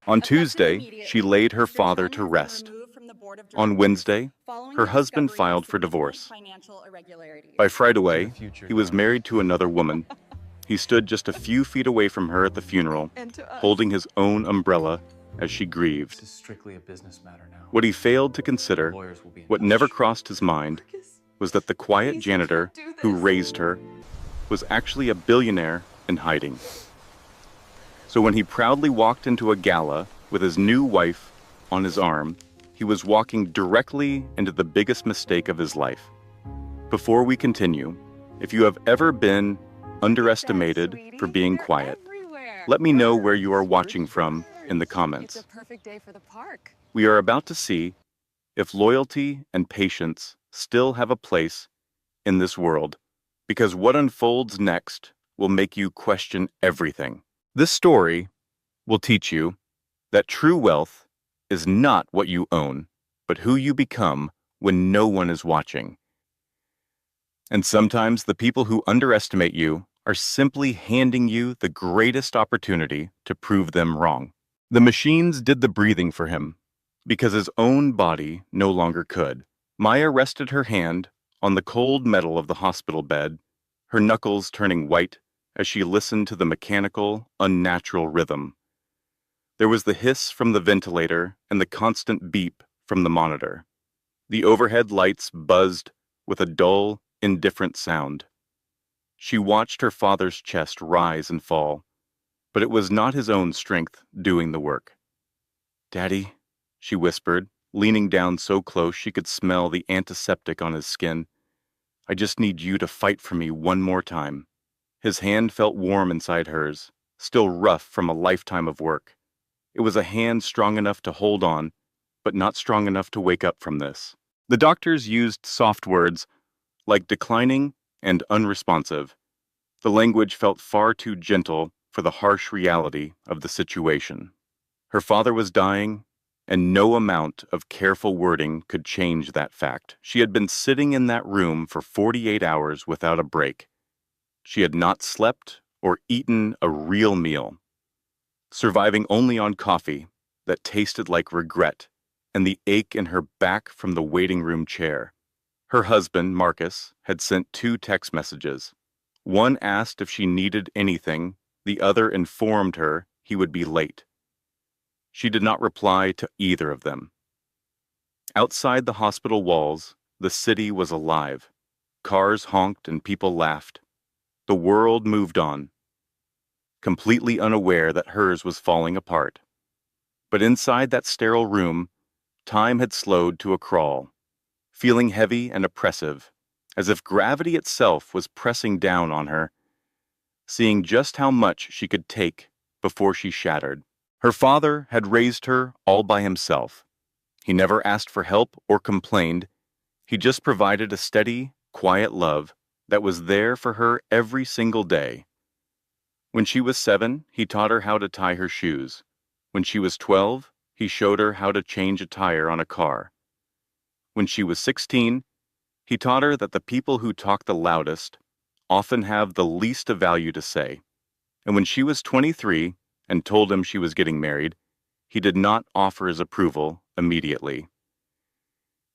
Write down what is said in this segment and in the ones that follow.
On Effective Tuesday, she immediately, laid her Mr. father Chen to has been rest. removed from the board of On directors Wednesday, following her the husband discovery of filed for significant divorce. financial By irregularities. To the Friday, future, he was darling. married to another woman. He stood just a few feet away from her at the funeral, And to us. holding his own umbrella as she This grieved. is strictly a business matter now. What he failed to The consider, lawyers will be in what touch. never crossed his mind, Marcus, was that the quiet please, you janitor can't do who this. raised her was actually a billionaire in hiding. So when he proudly walked into a gala with his new wife on his arm, he was walking directly into the biggest mistake of his life. Before we continue, if you have ever been underestimated for being quiet, let me know where you are watching from in the It's a comments. perfect day for the park. We are about to see if loyalty and patience still have a place in this world, because what unfolds next will make you question everything. This story will teach you that true wealth is not what you own, but who you become when no one is watching. And sometimes the people who underestimate you are simply handing you the greatest opportunity to prove them wrong. The machines did the breathing for him because his own body no longer could. Maya rested her hand on the cold metal of the hospital bed, her knuckles turning white as she listened to the mechanical, unnatural rhythm. There was the hiss from the ventilator and the constant beep from the monitor. The overhead lights buzzed with a dull, indifferent sound. She watched her father's chest rise and fall, but it was not his own strength doing the work. "Daddy," she whispered, leaning down so close she could smell the antiseptic on his skin. "I just need you to fight for me one more time." His hand felt warm inside hers, still rough from a lifetime of work. It was a hand strong enough to hold on, but not strong enough to wake up from this. The doctors used soft words like declining and unresponsive. The language felt far too gentle for the harsh reality of the situation. Her father was dying, and no amount of careful wording could change that fact. She had been sitting in that room for 48 hours without a break. She had not slept or eaten a real meal, surviving only on coffee that tasted like regret and the ache in her back from the waiting room chair. Her husband, Marcus, had sent 2 text messages. One asked if she needed anything, the other informed her he would be late. She did not reply to either of them. Outside the hospital walls, the city was alive. Cars honked and people laughed. The world moved on, completely unaware that hers was falling apart. But inside that sterile room, time had slowed to a crawl, feeling heavy and oppressive, as if gravity itself was pressing down on her, seeing just how much she could take before she shattered. Her father had raised her all by himself. He never asked for help or complained. He just provided a steady, quiet love that was there for her every single day. When she was 7, he taught her how to tie her shoes. When she was 12, he showed her how to change a tire on a car. When she was 16, he taught her that the people who talk the loudest often have the least of value to say. And when she was 23 and told him she was getting married, he did not offer his approval immediately.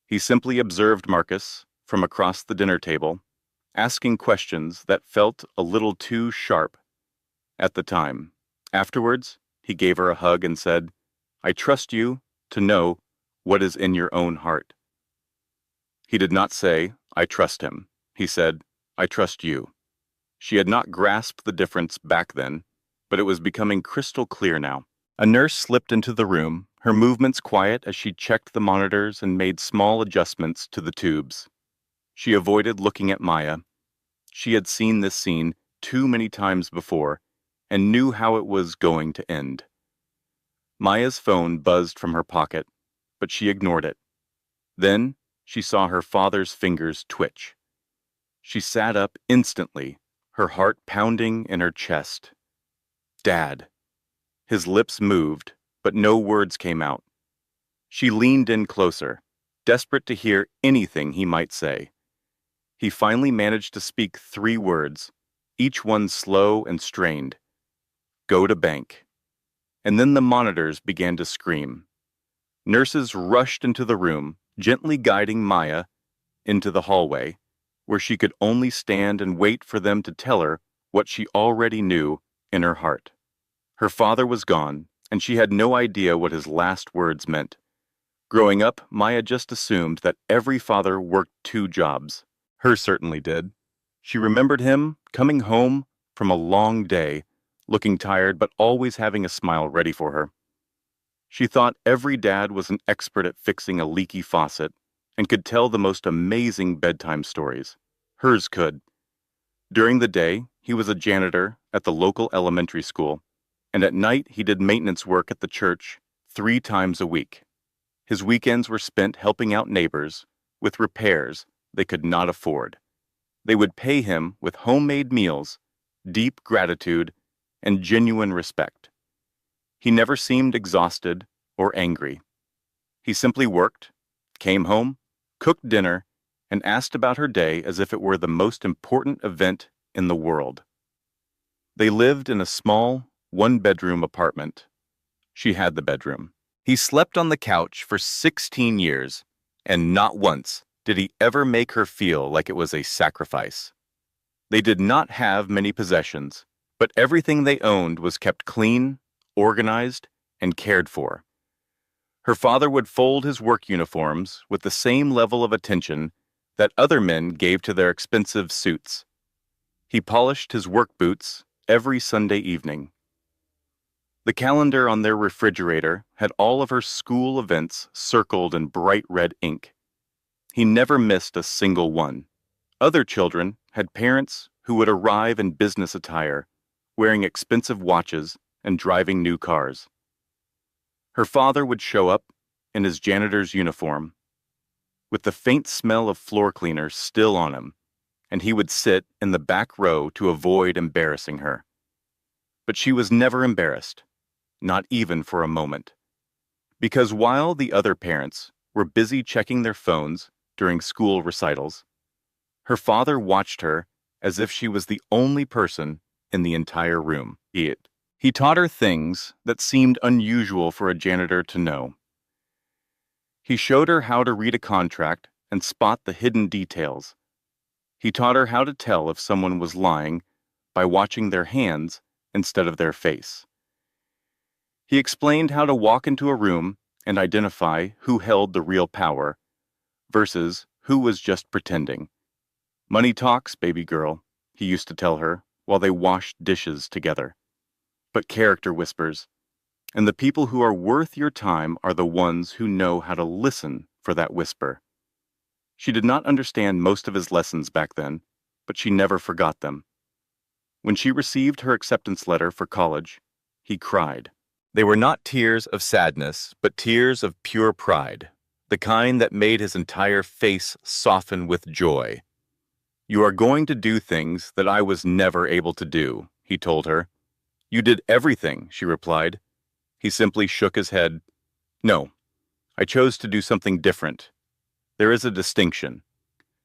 He simply observed Marcus from across the dinner table, asking questions that felt a little too sharp at the time. Afterwards, he gave her a hug and said, "I trust you to know what is in your own heart." He did not say, "I trust him." He said, "I trust you." She had not grasped the difference back then, but it was becoming crystal clear now. A nurse slipped into the room, her movements quiet as she checked the monitors and made small adjustments to the tubes. She avoided looking at Maya. She had seen this scene too many times before and knew how it was going to end. Maya's phone buzzed from her pocket, but she ignored it. Then she saw her father's fingers twitch. She sat up instantly, her heart pounding in her chest. "Dad." His lips moved, but no words came out. She leaned in closer, desperate to hear anything he might say. He finally managed to speak 3 words, each one slow and strained. "Go to bank." And then the monitors began to scream. Nurses rushed into the room, gently guiding Maya into the hallway, where she could only stand and wait for them to tell her what she already knew in her heart. Her father was gone, and she had no idea what his last words meant. Growing up, Maya just assumed that every father worked two jobs. Hers certainly did. She remembered him coming home from a long day, looking tired but always having a smile ready for her. She thought every dad was an expert at fixing a leaky faucet and could tell the most amazing bedtime stories. Hers could. During the day, he was a janitor at the local elementary school, and at night he did maintenance work at the church 3 times a week. His weekends were spent helping out neighbors with repairs they could not afford. They would pay him with homemade meals, deep gratitude, and genuine respect. He never seemed exhausted or angry. He simply worked, came home, cooked dinner, and asked about her day as if it were the most important event in the world. They lived in a small, one-bedroom apartment. She had the bedroom. He slept on the couch for 16 years, and not once did he ever make her feel like it was a sacrifice. They did not have many possessions, but everything they owned was kept clean, organized, and cared for. Her father would fold his work uniforms with the same level of attention that other men gave to their expensive suits. He polished his work boots every Sunday evening. The calendar on their refrigerator had all of her school events circled in bright red ink. He never missed a single one. Other children had parents who would arrive in business attire, wearing expensive watches and driving new cars. Her father would show up in his janitor's uniform, with the faint smell of floor cleaner still on him, and he would sit in the back row to avoid embarrassing her. But she was never embarrassed, not even for a moment. Because while the other parents were busy checking their phones during school recitals, her father watched her as if she was the only person in the entire room. He taught her things that seemed unusual for a janitor to know. He showed her how to read a contract and spot the hidden details. He taught her how to tell if someone was lying by watching their hands instead of their face. He explained how to walk into a room and identify who held the real power versus who was just pretending. "Money talks, baby girl," he used to tell her while they washed dishes together. "But character whispers, and the people who are worth your time are the ones who know how to listen for that whisper." She did not understand most of his lessons back then, but she never forgot them. When she received her acceptance letter for college, he cried. They were not tears of sadness, but tears of pure pride, the kind that made his entire face soften with joy. "You are going to do things that I was never able to do," he told her. "You did everything," she replied. He simply shook his head. "No, I chose to do something different. There is a distinction."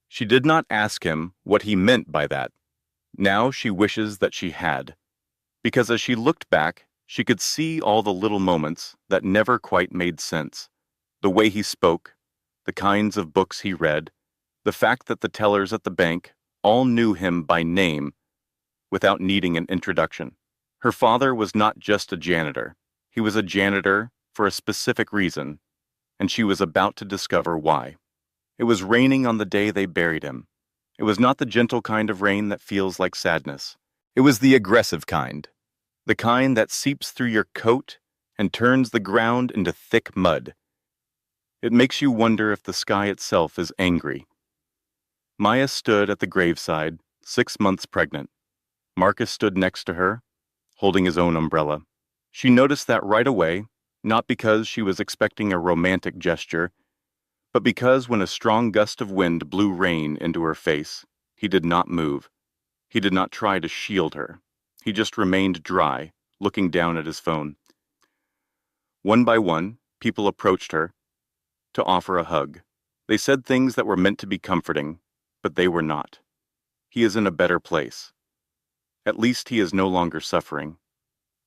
She did not ask him what he meant by that. Now she wishes that she had, because as she looked back, she could see all the little moments that never quite made sense. The way he spoke, the kinds of books he read, the fact that the tellers at the bank all knew him by name without needing an introduction. Her father was not just a janitor. He was a janitor for a specific reason, and she was about to discover why. It was raining on the day they buried him. It was not the gentle kind of rain that feels like sadness. It was the aggressive kind. The kind that seeps through your coat and turns the ground into thick mud. It makes you wonder if the sky itself is angry. Maya stood at the graveside, 6 months pregnant. Marcus stood next to her, holding his own umbrella. She noticed that right away, not because she was expecting a romantic gesture, but because when a strong gust of wind blew rain into her face, he did not move. He did not try to shield her. He just remained dry, looking down at his phone. One by one, people approached her to offer a hug. They said things that were meant to be comforting, but they were not. He is in a better place. At least he is no longer suffering.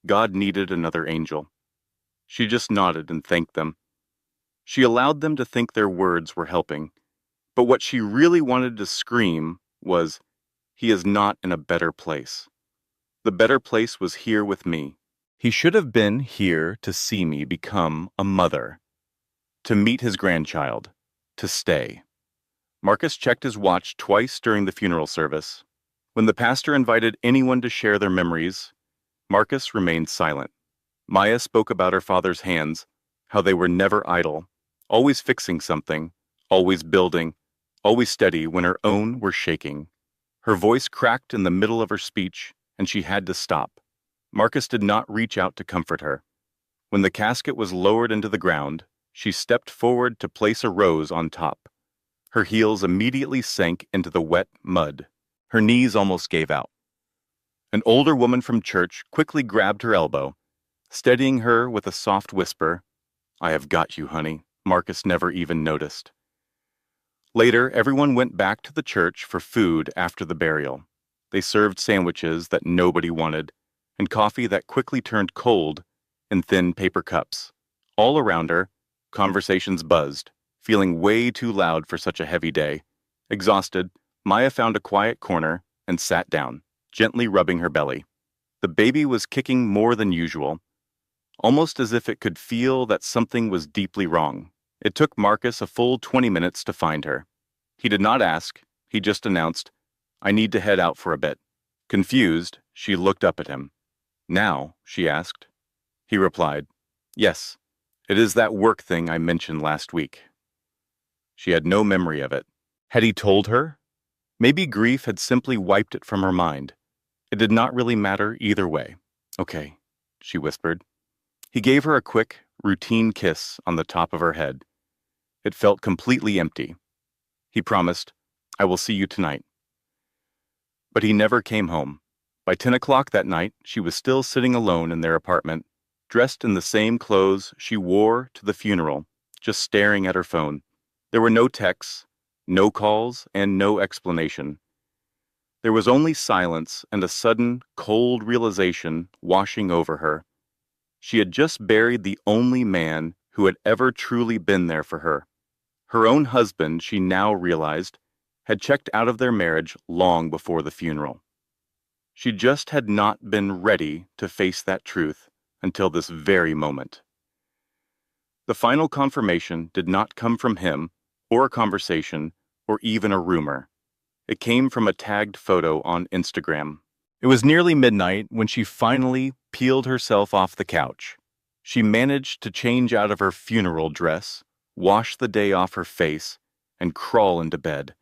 God needed another angel. She just nodded and thanked them. She allowed them to think their words were helping, but what she really wanted to scream was, "He is not in a better place. The better place was here with me. He should have been here to see me become a mother, to meet his grandchild, to stay." Marcus checked his watch twice during the funeral service. When the pastor invited anyone to share their memories, Marcus remained silent. Maya spoke about her father's hands, how they were never idle, always fixing something, always building, always steady when her own were shaking. Her voice cracked in the middle of her speech, and she had to stop. Marcus did not reach out to comfort her. When the casket was lowered into the ground, she stepped forward to place a rose on top. Her heels immediately sank into the wet mud. Her knees almost gave out. An older woman from church quickly grabbed her elbow, steadying her with a soft whisper. "I have got you, honey." Marcus never even noticed. Later, everyone went back to the church for food after the burial. They served sandwiches that nobody wanted, and coffee that quickly turned cold in thin paper cups. All around her, conversations buzzed, feeling way too loud for such a heavy day. Exhausted, Maya found a quiet corner and sat down, gently rubbing her belly. The baby was kicking more than usual, almost as if it could feel that something was deeply wrong. It took Marcus a full 20 minutes to find her. He did not ask, he just announced, "I need to head out for a bit." Confused, she looked up at him. "Now?" she asked. He replied, "Yes, it is that work thing I mentioned last week." She had no memory of it. Had he told her? Maybe grief had simply wiped it from her mind. It did not really matter either way. "Okay," she whispered. He gave her a quick, routine kiss on the top of her head. It felt completely empty. He promised, "I will see you tonight." But he never came home. By 10 o'clock that night, she was still sitting alone in their apartment, dressed in the same clothes she wore to the funeral, just staring at her phone. There were no texts, no calls, and no explanation. There was only silence and a sudden, cold realization washing over her. She had just buried the only man who had ever truly been there for her. Her own husband, she now realized, had checked out of their marriage long before the funeral. She just had not been ready to face that truth until this very moment. The final confirmation did not come from him, or a conversation, or even a rumor. It came from a tagged photo on Instagram. It was nearly midnight when she finally peeled herself off the couch. She managed to change out of her funeral dress, wash the day off her face, and crawl into bed.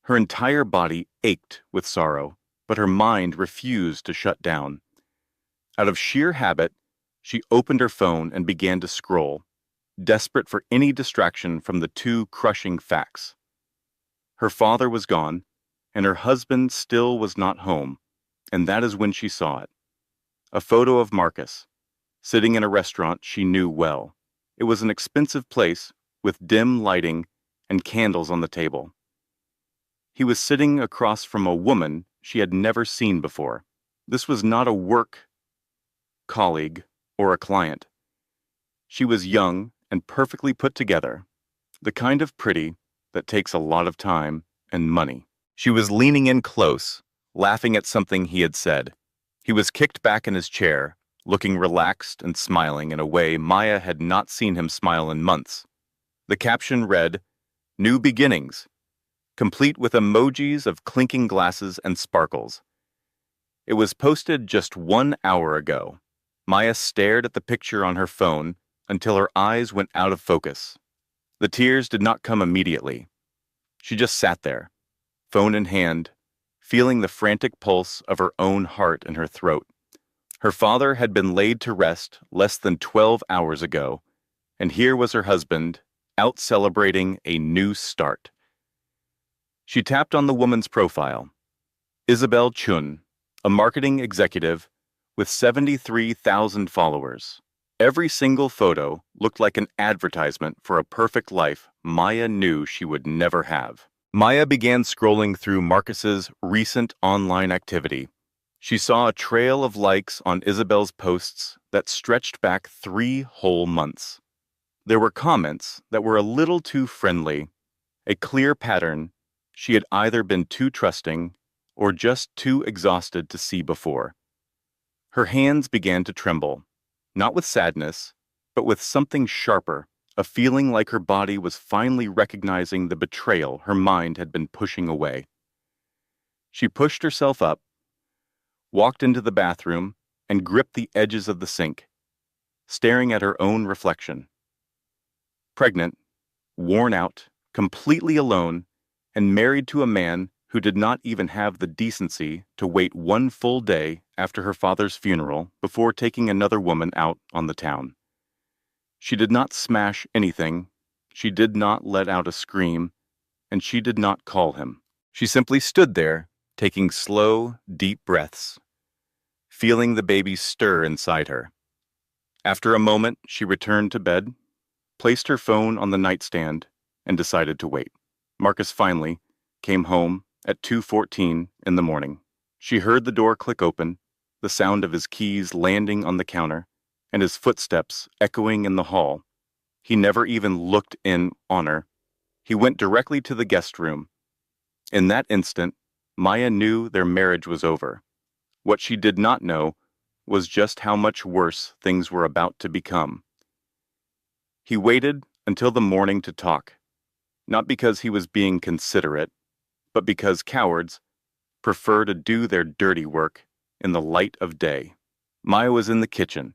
Her entire body ached with sorrow, but her mind refused to shut down. Out of sheer habit, she opened her phone and began to scroll, desperate for any distraction from the two crushing facts. Her father was gone, and her husband still was not home, and that is when she saw it. A photo of Marcus, sitting in a restaurant she knew well. It was an expensive place with dim lighting and candles on the table. He was sitting across from a woman she had never seen before. This was not a work colleague or a client. She was young and perfectly put together, the kind of pretty that takes a lot of time and money. She was leaning in close, laughing at something he had said. He was kicked back in his chair, looking relaxed and smiling in a way Maya had not seen him smile in months. The caption read, "New Beginnings," complete with emojis of clinking glasses and sparkles. It was posted just 1 hour ago. Maya stared at the picture on her phone until her eyes went out of focus. The tears did not come immediately. She just sat there, phone in hand, feeling the frantic pulse of her own heart in her throat. Her father had been laid to rest less than 12 hours ago, and here was her husband, out celebrating a new start. She tapped on the woman's profile. Isabel Chun, a marketing executive with 73,000 followers. Every single photo looked like an advertisement for a perfect life Maya knew she would never have. Maya began scrolling through Marcus's recent online activity. She saw a trail of likes on Isabel's posts that stretched back 3 whole months. There were comments that were a little too friendly, a clear pattern she had either been too trusting or just too exhausted to see before. Her hands began to tremble, not with sadness, but with something sharper, a feeling like her body was finally recognizing the betrayal her mind had been pushing away. She pushed herself up, walked into the bathroom, and gripped the edges of the sink, staring at her own reflection. Pregnant, worn out, completely alone, and married to a man who did not even have the decency to wait 1 full day after her father's funeral before taking another woman out on the town. She did not smash anything, she did not let out a scream, and she did not call him. She simply stood there, taking slow, deep breaths, feeling the baby stir inside her. After a moment, she returned to bed, placed her phone on the nightstand, and decided to wait. Marcus finally came home at 2:14 in the morning. She heard the door click open, the sound of his keys landing on the counter, and his footsteps echoing in the hall. He never even looked in on her. He went directly to the guest room. In that instant, Maya knew their marriage was over. What she did not know was just how much worse things were about to become. He waited until the morning to talk, not because he was being considerate, but because cowards prefer to do their dirty work in the light of day. Maya was in the kitchen,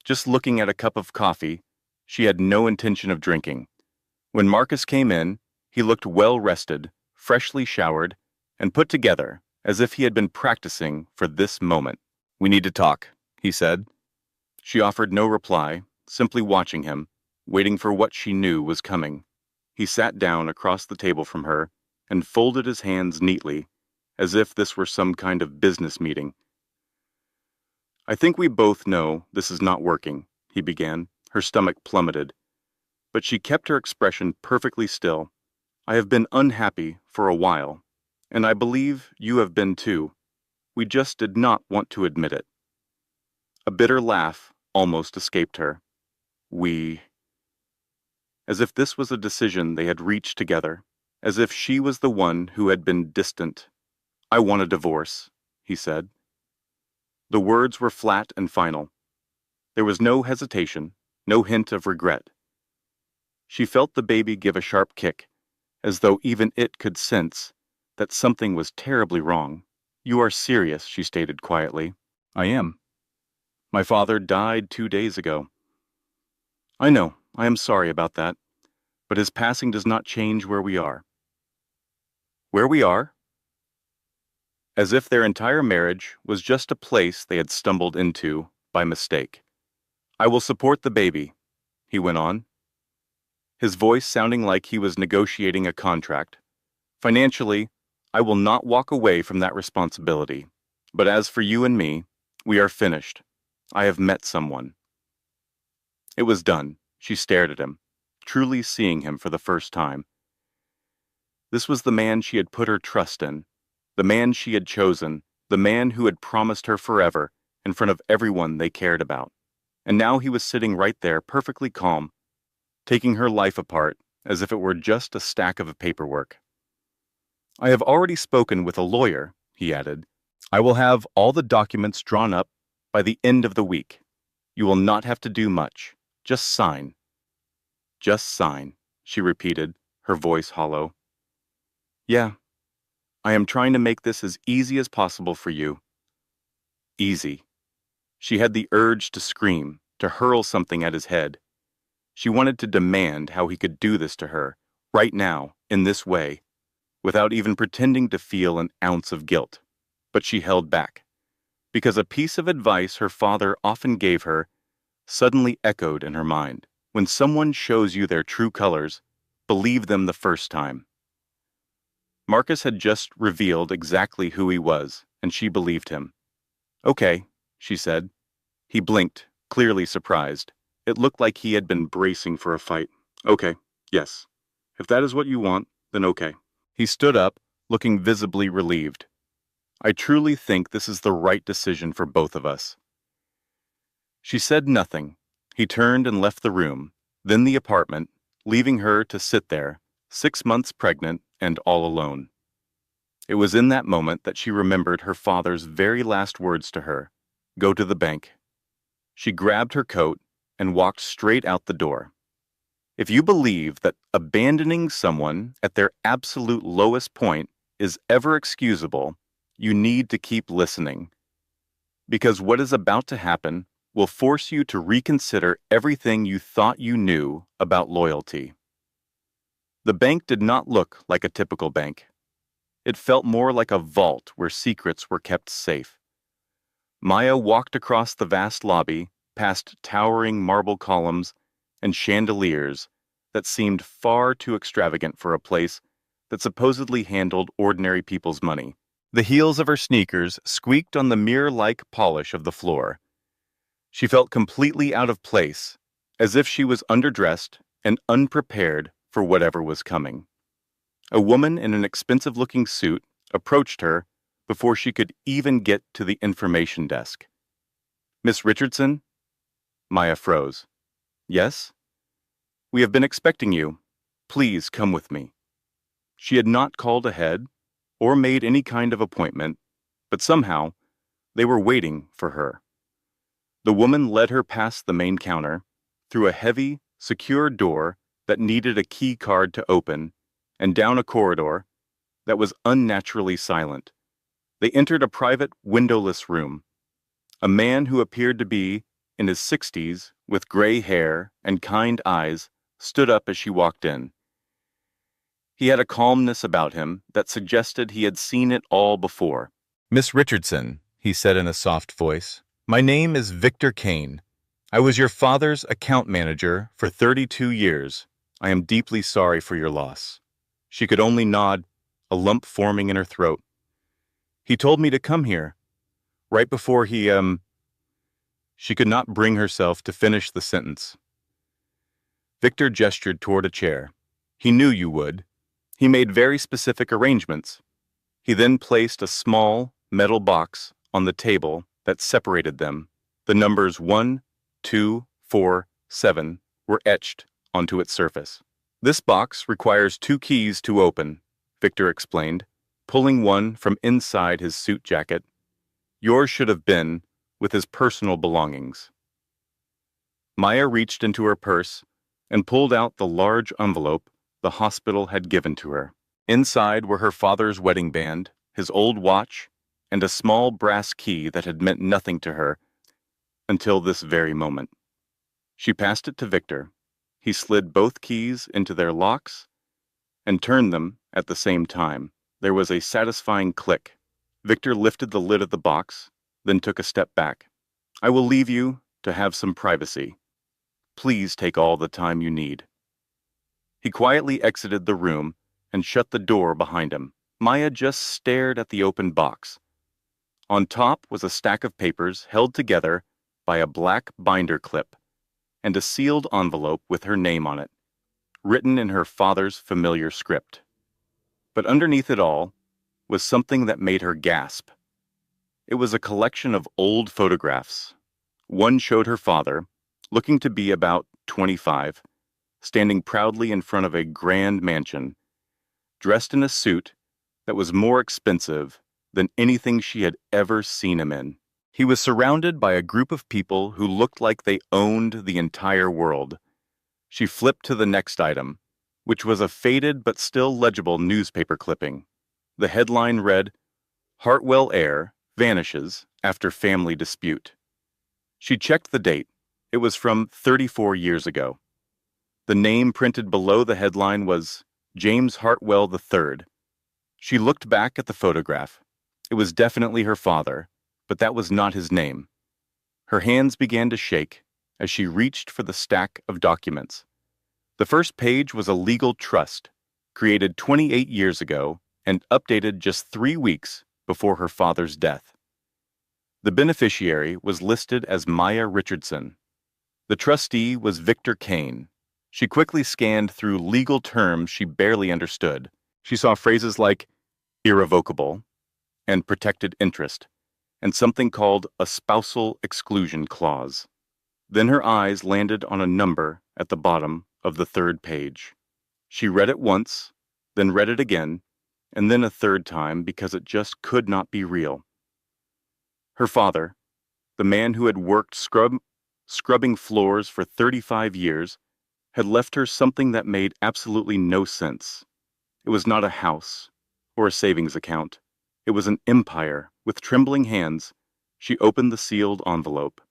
just looking at a cup of coffee she had no intention of drinking. When Marcus came in, he looked well-rested, freshly showered, and put together, as if he had been practicing for this moment. "We need to talk," he said. She offered no reply, simply watching him, waiting for what she knew was coming. He sat down across the table from her and folded his hands neatly, as if this were some kind of business meeting. "I think we both know this is not working," he began. Her stomach plummeted, but she kept her expression perfectly still. "I have been unhappy for a while, and I believe you have been too. We just did not want to admit it." A bitter laugh almost escaped her. "We..." As if this was a decision they had reached together, as if she was the one who had been distant. "I want a divorce," he said. The words were flat and final. There was no hesitation, no hint of regret. She felt the baby give a sharp kick, as though even it could sense that something was terribly wrong. "You are serious," she stated quietly. "I am. My father died 2 days ago." "I know, I am sorry about that, but his passing does not change where we are." "Where we are?" As if their entire marriage was just a place they had stumbled into by mistake. "I will support the baby," he went on, his voice sounding like he was negotiating a contract. "Financially, I will not walk away from that responsibility. But as for you and me, we are finished. I have met someone." It was done. She stared at him, truly seeing him for the first time. This was the man she had put her trust in, the man she had chosen, the man who had promised her forever in front of everyone they cared about. And now he was sitting right there, perfectly calm, taking her life apart as if it were just a stack of paperwork. "I have already spoken with a lawyer," he added. "I will have all the documents drawn up by the end of the week. You will not have to do much. Just sign." "Just sign," she repeated, her voice hollow. "Yeah, I am trying to make this as easy as possible for you." Easy. She had the urge to scream, to hurl something at his head. She wanted to demand how he could do this to her, right now, in this way, without even pretending to feel an ounce of guilt. But she held back, because a piece of advice her father often gave her suddenly echoed in her mind. When someone shows you their true colors, believe them the first time. Marcus had just revealed exactly who he was, and she believed him. "Okay," she said. He blinked, clearly surprised. It looked like he had been bracing for a fight. "Okay, yes. If that is what you want, then okay." He stood up, looking visibly relieved. I truly think this is the right decision for both of us." She said nothing. He turned and left the room, then the apartment, leaving her to sit there, 6 months pregnant and all alone. It was in that moment that she remembered her father's very last words to her: "Go to the bank." She grabbed her coat and walked straight out the door. If you believe that abandoning someone at their absolute lowest point is ever excusable, you need to keep listening. Because what is about to happen will force you to reconsider everything you thought you knew about loyalty. The bank did not look like a typical bank. It felt more like a vault where secrets were kept safe. Maya walked across the vast lobby, past towering marble columns and chandeliers that seemed far too extravagant for a place that supposedly handled ordinary people's money. The heels of her sneakers squeaked on the mirror-like polish of the floor. She felt completely out of place, as if she was underdressed and unprepared for whatever was coming. A woman in an expensive-looking suit approached her before she could even get to the information desk. "Miss Richardson?" Maya froze. "Yes?" "We have been expecting you. Please come with me." She had not called ahead or made any kind of appointment, but somehow they were waiting for her. The woman led her past the main counter, through a heavy, secure door that needed a key card to open, and down a corridor that was unnaturally silent. They entered a private, windowless room. A man who appeared to be in his 60s, with gray hair and kind eyes, stood up as she walked in. He had a calmness about him that suggested he had seen it all before. "Miss Richardson," he said in a soft voice, "my name is Victor Kane. I was your father's account manager for 32 years. I am deeply sorry for your loss." She could only nod, a lump forming in her throat. "He told me to come here. Right before he, She could not bring herself to finish the sentence. Victor gestured toward a chair. "He knew you would. He made very specific arrangements." He then placed a small, metal box on the table that separated them. The numbers 1, 2, 4, 7 were etched onto its surface. "This box requires 2 keys to open," Victor explained, pulling one from inside his suit jacket. "Yours should have been with his personal belongings." Maya reached into her purse and pulled out the large envelope the hospital had given to her. Inside were her father's wedding band, his old watch, and a small brass key that had meant nothing to her until this very moment. She passed it to Victor. He slid both keys into their locks and turned them at the same time. There was a satisfying click. Victor lifted the lid of the box, then took a step back. "I will leave you to have some privacy. Please take all the time you need." He quietly exited the room and shut the door behind him. Maya just stared at the open box. On top was a stack of papers held together by a black binder clip and a sealed envelope with her name on it, written in her father's familiar script. But underneath it all was something that made her gasp. It was a collection of old photographs. One showed her father, looking to be about 25, standing proudly in front of a grand mansion, dressed in a suit that was more expensive than anything she had ever seen him in. He was surrounded by a group of people who looked like they owned the entire world. She flipped to the next item, which was a faded but still legible newspaper clipping. The headline read, "Hartwell heir vanishes after family dispute." She checked the date. It was from 34 years ago. The name printed below the headline was James Hartwell III. She looked back at the photograph. It was definitely her father, but that was not his name. Her hands began to shake as she reached for the stack of documents. The first page was a legal trust, created 28 years ago and updated just 3 weeks before her father's death. The beneficiary was listed as Maya Richardson. The trustee was Victor Kane. She quickly scanned through legal terms she barely understood. She saw phrases like irrevocable, and protected interest, and something called a spousal exclusion clause. Then her eyes landed on a number at the bottom of the third page. She read it once, then read it again, and then a third time because it just could not be real. Her father, the man who had worked scrubbing floors for 35 years, had left her something that made absolutely no sense. It was not a house or a savings account. It was an empire. With trembling hands, she opened the sealed envelope.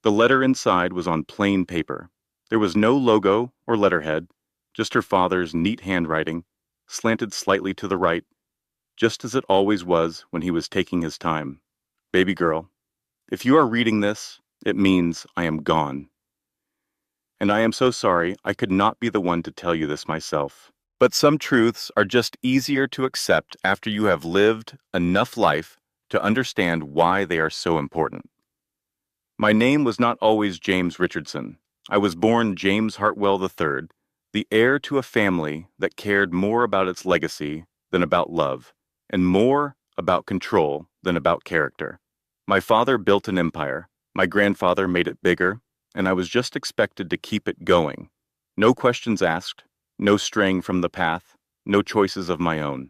The letter inside was on plain paper. There was no logo or letterhead, just her father's neat handwriting, slanted slightly to the right, just as it always was when he was taking his time. Baby girl, if you are reading this, it means I am gone. And I am so sorry I could not be the one to tell you this myself. But some truths are just easier to accept after you have lived enough life to understand why they are so important. My name was not always James Richardson. I was born James Hartwell III, the heir to a family that cared more about its legacy than about love, and more about control than about character. My father built an empire. My grandfather made it bigger, and I was just expected to keep it going. No questions asked, no straying from the path, no choices of my own.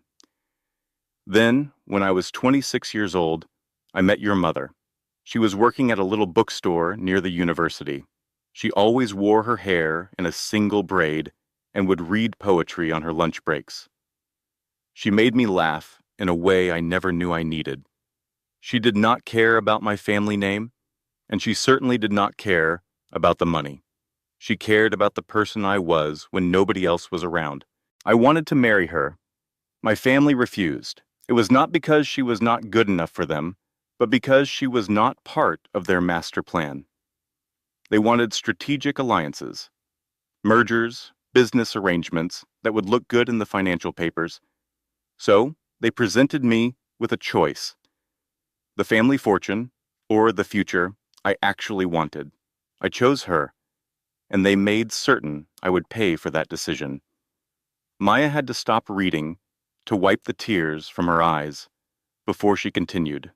Then, when I was 26 years old, I met your mother. She was working at a little bookstore near the university. She always wore her hair in a single braid and would read poetry on her lunch breaks. She made me laugh in a way I never knew I needed. She did not care about my family name, and she certainly did not care about the money. She cared about the person I was when nobody else was around. I wanted to marry her. My family refused. It was not because she was not good enough for them, but because she was not part of their master plan. They wanted strategic alliances, mergers, business arrangements that would look good in the financial papers. So, they presented me with a choice: the family fortune or the future I actually wanted. I chose her, and they made certain I would pay for that decision. Maya had to stop reading to wipe the tears from her eyes before she continued.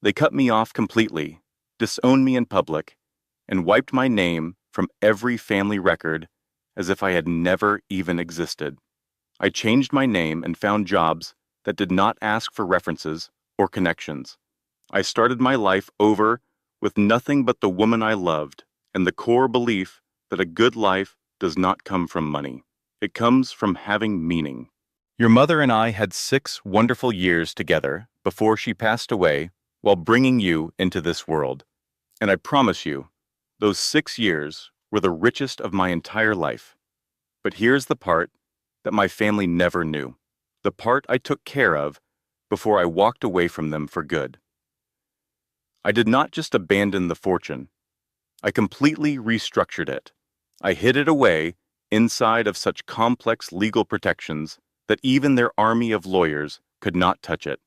They cut me off completely, disowned me in public, and wiped my name from every family record as if I had never even existed. I changed my name and found jobs that did not ask for references or connections. I started my life over with nothing but the woman I loved and the core belief that a good life does not come from money. It comes from having meaning. Your mother and I had 6 wonderful years together before she passed away while bringing you into this world. And I promise you, those 6 years were the richest of my entire life. But here's the part that my family never knew, the part I took care of before I walked away from them for good. I did not just abandon the fortune. I completely restructured it. I hid it away inside of such complex legal protections that even their army of lawyers could not touch it.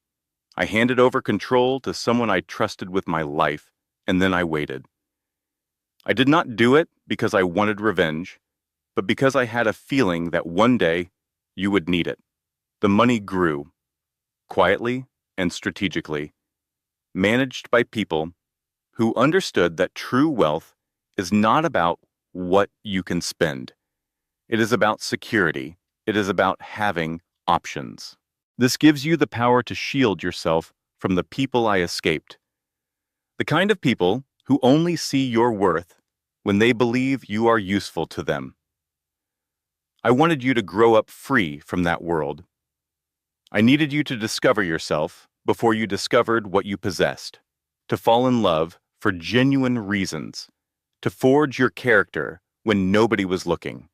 I handed over control to someone I trusted with my life, and then I waited. I did not do it because I wanted revenge, but because I had a feeling that one day you would need it. The money grew, quietly and strategically, managed by people who understood that true wealth is not about what you can spend. It is about security. It is about having options. This gives you the power to shield yourself from the people I escaped. The kind of people who only see your worth when they believe you are useful to them. I wanted you to grow up free from that world. I needed you to discover yourself before you discovered what you possessed, to fall in love for genuine reasons, to forge your character when nobody was looking.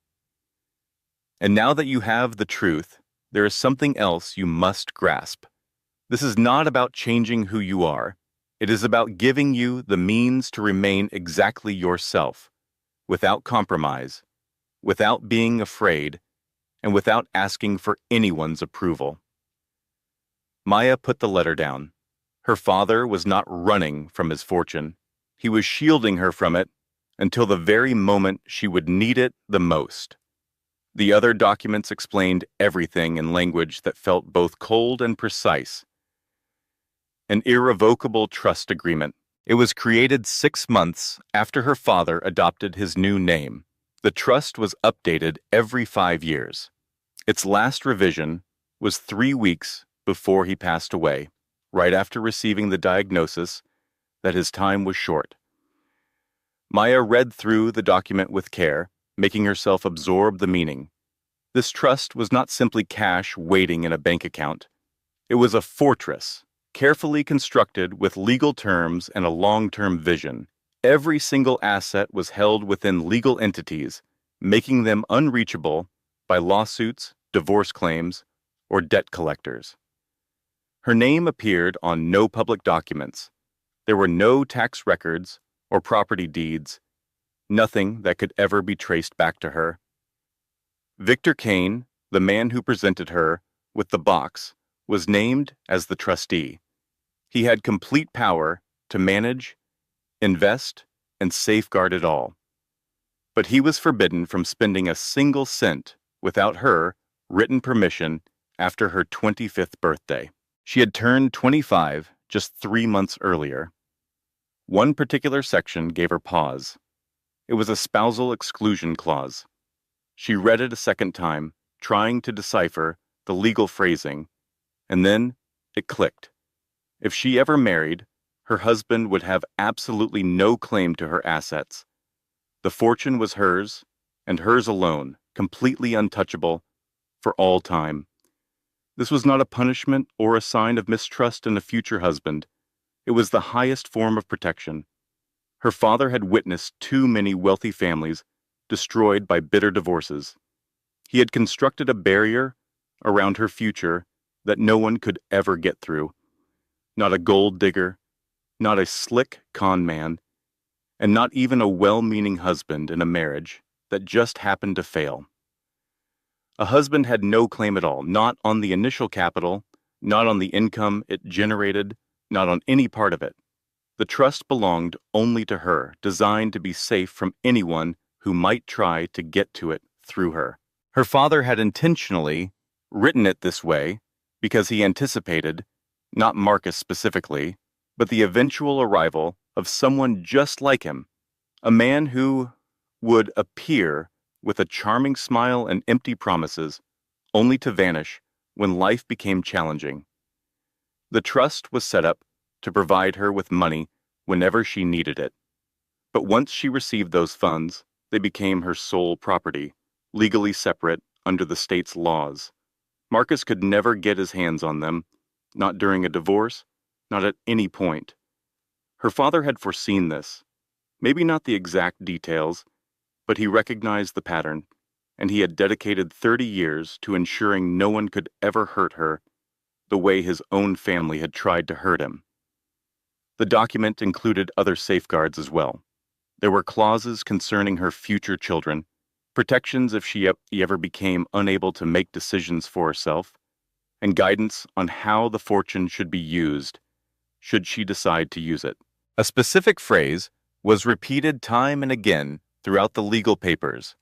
And now that you have the truth, there is something else you must grasp. This is not about changing who you are. It is about giving you the means to remain exactly yourself, without compromise, without being afraid, and without asking for anyone's approval. Maya put the letter down. Her father was not running from his fortune. He was shielding her from it until the very moment she would need it the most. The other documents explained everything in language that felt both cold and precise. an irrevocable trust agreement. It was created 6 months after her father adopted his new name. The trust was updated every 5 years. Its last revision was 3 weeks before he passed away, right after receiving the diagnosis that his time was short. Maya read through the document with care, making herself absorb the meaning. This trust was not simply cash waiting in a bank account. It was a fortress, carefully constructed with legal terms and a long-term vision. Every single asset was held within legal entities, making them unreachable by lawsuits, divorce claims, or debt collectors. Her name appeared on no public documents. There were no tax records or property deeds, nothing that could ever be traced back to her. Victor Kane, the man who presented her with the box, was named as the trustee. He had complete power to manage, invest, and safeguard it all. But he was forbidden from spending a single cent without her written permission after her 25th birthday. She had turned 25 just 3 months earlier. One particular section gave her pause. It was a spousal exclusion clause. She read it a second time, trying to decipher the legal phrasing, and then it clicked. If she ever married, her husband would have absolutely no claim to her assets. The fortune was hers, and hers alone, completely untouchable for all time. This was not a punishment or a sign of mistrust in a future husband. It was the highest form of protection. Her father had witnessed too many wealthy families destroyed by bitter divorces. He had constructed a barrier around her future that no one could ever get through. Not a gold digger, not a slick con man, and not even a well-meaning husband in a marriage that just happened to fail. A husband had no claim at all, not on the initial capital, not on the income it generated, not on any part of it. The trust belonged only to her, designed to be safe from anyone who might try to get to it through her. Her father had intentionally written it this way because he anticipated, not Marcus specifically, but the eventual arrival of someone just like him, a man who would appear with a charming smile and empty promises, only to vanish when life became challenging. The trust was set up to provide her with money whenever she needed it. But once she received those funds, they became her sole property, legally separate under the state's laws. Marcus could never get his hands on them, not during a divorce, not at any point. Her father had foreseen this, maybe not the exact details, but he recognized the pattern, and he had dedicated 30 years to ensuring no one could ever hurt her the way his own family had tried to hurt him. The document included other safeguards as well. There were clauses concerning her future children, protections if she ever became unable to make decisions for herself, and guidance on how the fortune should be used, should she decide to use it. A specific phrase was repeated time and again throughout the legal papers.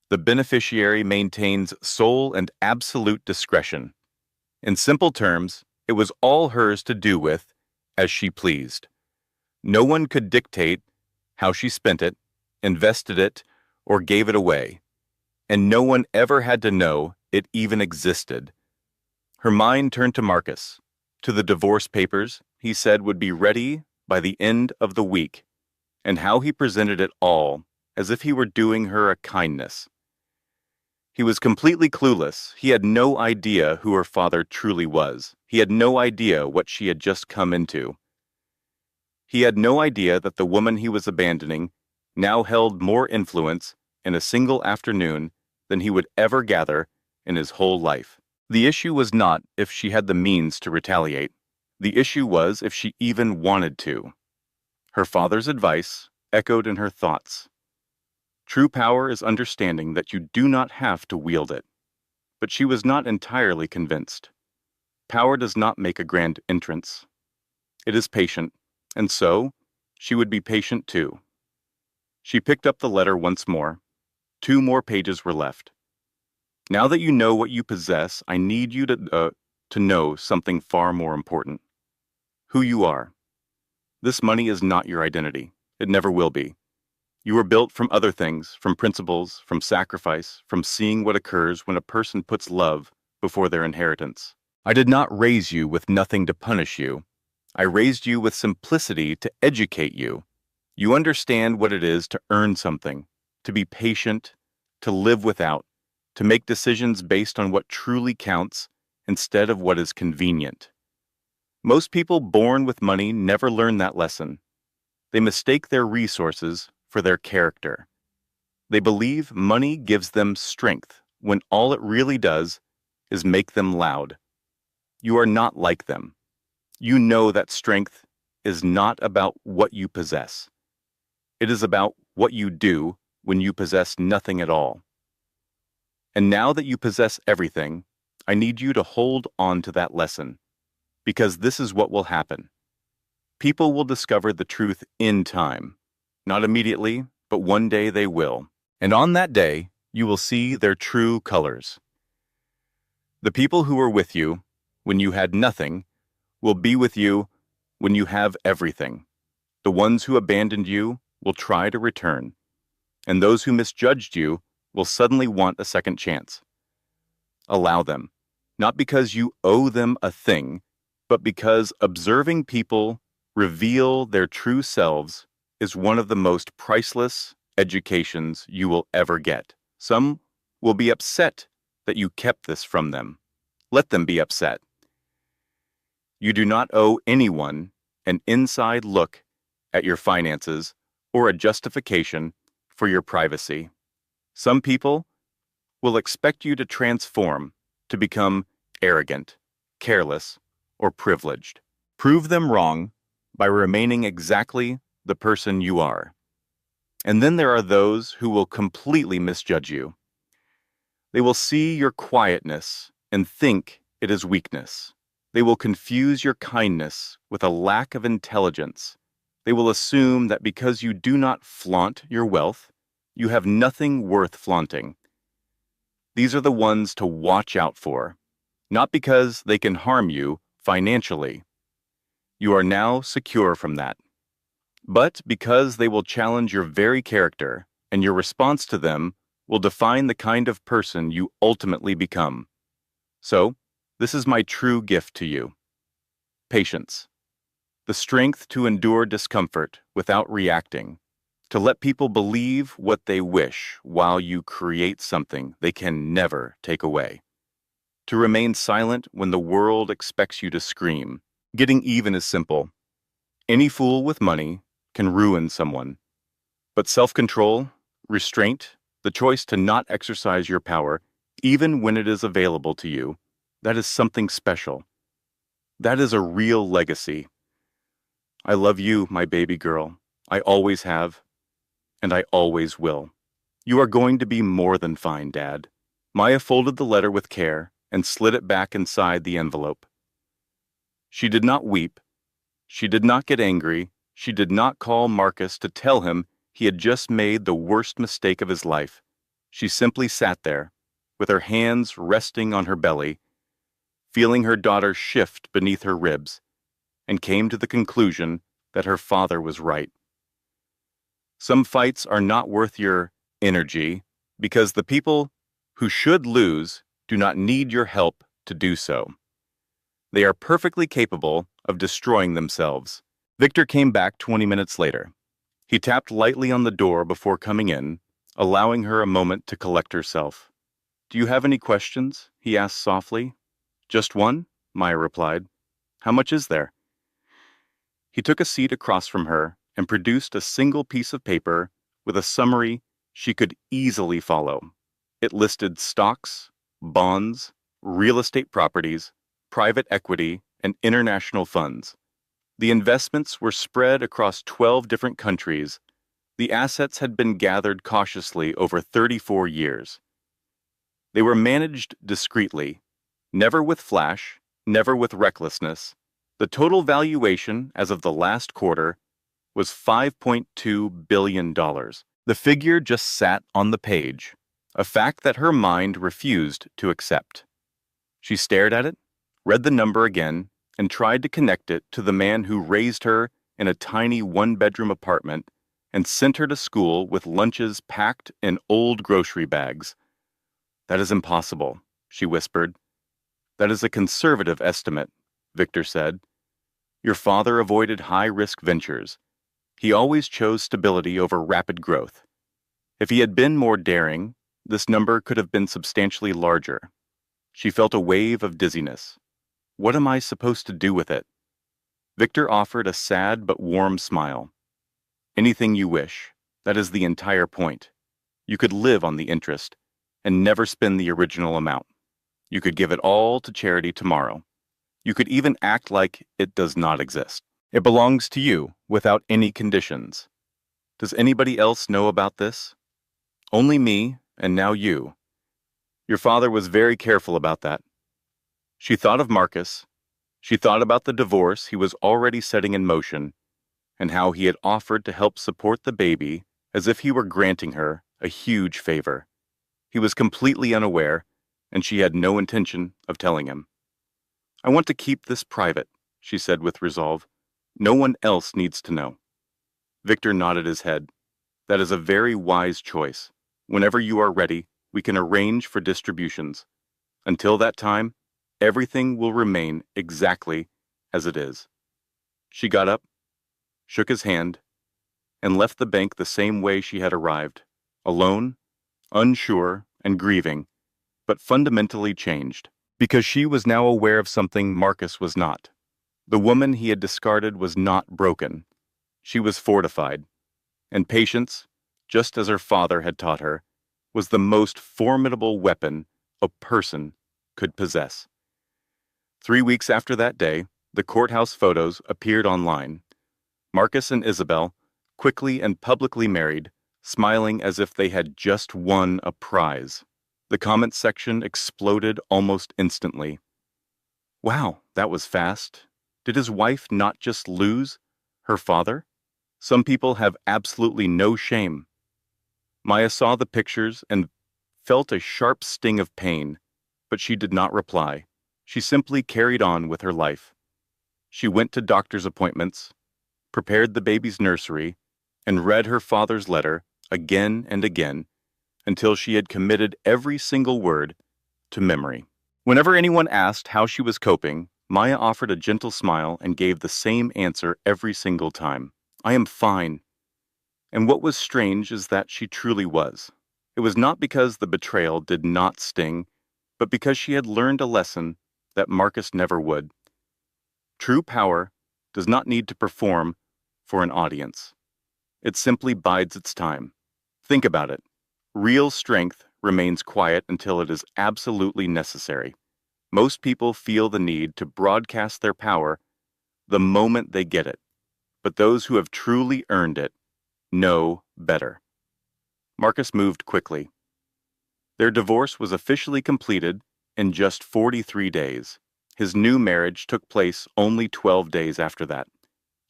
The beneficiary maintains sole and absolute discretion. In simple terms, it was all hers to do with as she pleased. No one could dictate how she spent it, invested it, or gave it away, and no one ever had to know it even existed. Her mind turned to Marcus, to the divorce papers he said would be ready by the end of the week, and how he presented it all as if he were doing her a kindness. He was completely clueless. He had no idea who her father truly was. He had no idea what she had just come into. He had no idea that the woman he was abandoning now held more influence in a single afternoon than he would ever gather in his whole life. The issue was not if she had the means to retaliate. The issue was if she even wanted to. Her father's advice echoed in her thoughts. True power is understanding that you do not have to wield it. But she was not entirely convinced. Power does not make a grand entrance. It is patient, and so she would be patient too. She picked up the letter once more. 2 more pages were left. Now that you know what you possess, I need you to know something far more important. who you are. This money is not your identity. It never will be. You were built from other things, from principles, from sacrifice, from seeing what occurs when a person puts love before their inheritance. I did not raise you with nothing to punish you. I raised you with simplicity to educate you. You understand what it is to earn something, to be patient, to live without, to make decisions based on what truly counts instead of what is convenient. Most people born with money never learn that lesson. They mistake their resources for their character. They believe money gives them strength when all it really does is make them loud. You are not like them. You know that strength is not about what you possess. It is about what you do when you possess nothing at all. And now that you possess everything, I need you to hold on to that lesson, because this is what will happen. People will discover the truth in time. Not immediately, but one day they will. And on that day, you will see their true colors. The people who were with you when you had nothing will be with you when you have everything. The ones who abandoned you will try to return, and those who misjudged you will suddenly want a second chance. Allow them, not because you owe them a thing, but because observing people reveal their true selves is one of the most priceless educations you will ever get. Some will be upset that you kept this from them. Let them be upset. You do not owe anyone an inside look at your finances or a justification for your privacy. Some people will expect you to transform, to become arrogant, careless, or privileged. Prove them wrong by remaining exactly the person you are. And then there are those who will completely misjudge you. They will see your quietness and think it is weakness. They will confuse your kindness with a lack of intelligence. They will assume that because you do not flaunt your wealth, you have nothing worth flaunting. These are the ones to watch out for, not because they can harm you financially. You are now secure from that, but because they will challenge your very character, and your response to them will define the kind of person you ultimately become. So, this is my true gift to you. Patience. The strength to endure discomfort without reacting, to let people believe what they wish while you create something they can never take away. To remain silent when the world expects you to scream. Getting even is simple. Any fool with money can ruin someone. But self-control, restraint, the choice to not exercise your power, even when it is available to you, that is something special. That is a real legacy. I love you, my baby girl. I always have, and I always will. You are going to be more than fine, Dad. Maya folded the letter with care and slid it back inside the envelope. She did not weep. She did not get angry. She did not call Marcus to tell him he had just made the worst mistake of his life. She simply sat there, with her hands resting on her belly, feeling her daughter shift beneath her ribs, and came to the conclusion that her father was right. Some fights are not worth your energy because the people who should lose do not need your help to do so. They are perfectly capable of destroying themselves. Victor came back 20 minutes later. He tapped lightly on the door before coming in, allowing her a moment to collect herself. "Do you have any questions?" he asked softly. "Just one," Maya replied. "How much is there?" He took a seat across from her and produced a single piece of paper with a summary she could easily follow. It listed stocks, bonds, real estate properties, private equity, and international funds. The investments were spread across 12 different countries. The assets had been gathered cautiously over 34 years. They were managed discreetly, never with flash, never with recklessness. The total valuation as of the last quarter was $5.2 billion. The figure just sat on the page, a fact that her mind refused to accept. She stared at it, read the number again, and tried to connect it to the man who raised her in a tiny one-bedroom apartment and sent her to school with lunches packed in old grocery bags. "That is impossible," she whispered. "That is a conservative estimate," Victor said. "Your father avoided high-risk ventures. He always chose stability over rapid growth. If he had been more daring, this number could have been substantially larger." She felt a wave of dizziness. "What am I supposed to do with it?" Victor offered a sad but warm smile. "Anything you wish. That is the entire point. You could live on the interest and never spend the original amount. You could give it all to charity tomorrow. You could even act like it does not exist. It belongs to you without any conditions. Does anybody else know about this? Only me, and now you. Your father was very careful about that." She thought of Marcus. She thought about the divorce he was already setting in motion, and how he had offered to help support the baby as if he were granting her a huge favor. He was completely unaware, and she had no intention of telling him. "I want to keep this private," she said with resolve. "No one else needs to know." Victor nodded his head. "That is a very wise choice. Whenever you are ready, we can arrange for distributions. Until that time, everything will remain exactly as it is." She got up, shook his hand, and left the bank the same way she had arrived, alone, unsure, and grieving, but fundamentally changed, because she was now aware of something Marcus was not. The woman he had discarded was not broken. She was fortified, and patience, just as her father had taught her, was the most formidable weapon a person could possess. 3 weeks after that day, the courthouse photos appeared online. Marcus and Isabel, quickly and publicly married, smiling as if they had just won a prize. The comment section exploded almost instantly. "Wow, that was fast. Did his wife not just lose her father? Some people have absolutely no shame." Maya saw the pictures and felt a sharp sting of pain, but she did not reply. She simply carried on with her life. She went to doctor's appointments, prepared the baby's nursery, and read her father's letter again and again until she had committed every single word to memory. Whenever anyone asked how she was coping, Maya offered a gentle smile and gave the same answer every single time. "I am fine." And what was strange is that she truly was. It was not because the betrayal did not sting, but because she had learned a lesson that Marcus never would. True power does not need to perform for an audience. It simply bides its time. Think about it. Real strength remains quiet until it is absolutely necessary. Most people feel the need to broadcast their power the moment they get it, but those who have truly earned it know better. Marcus moved quickly. Their divorce was officially completed in just 43 days. His new marriage took place only 12 days after that.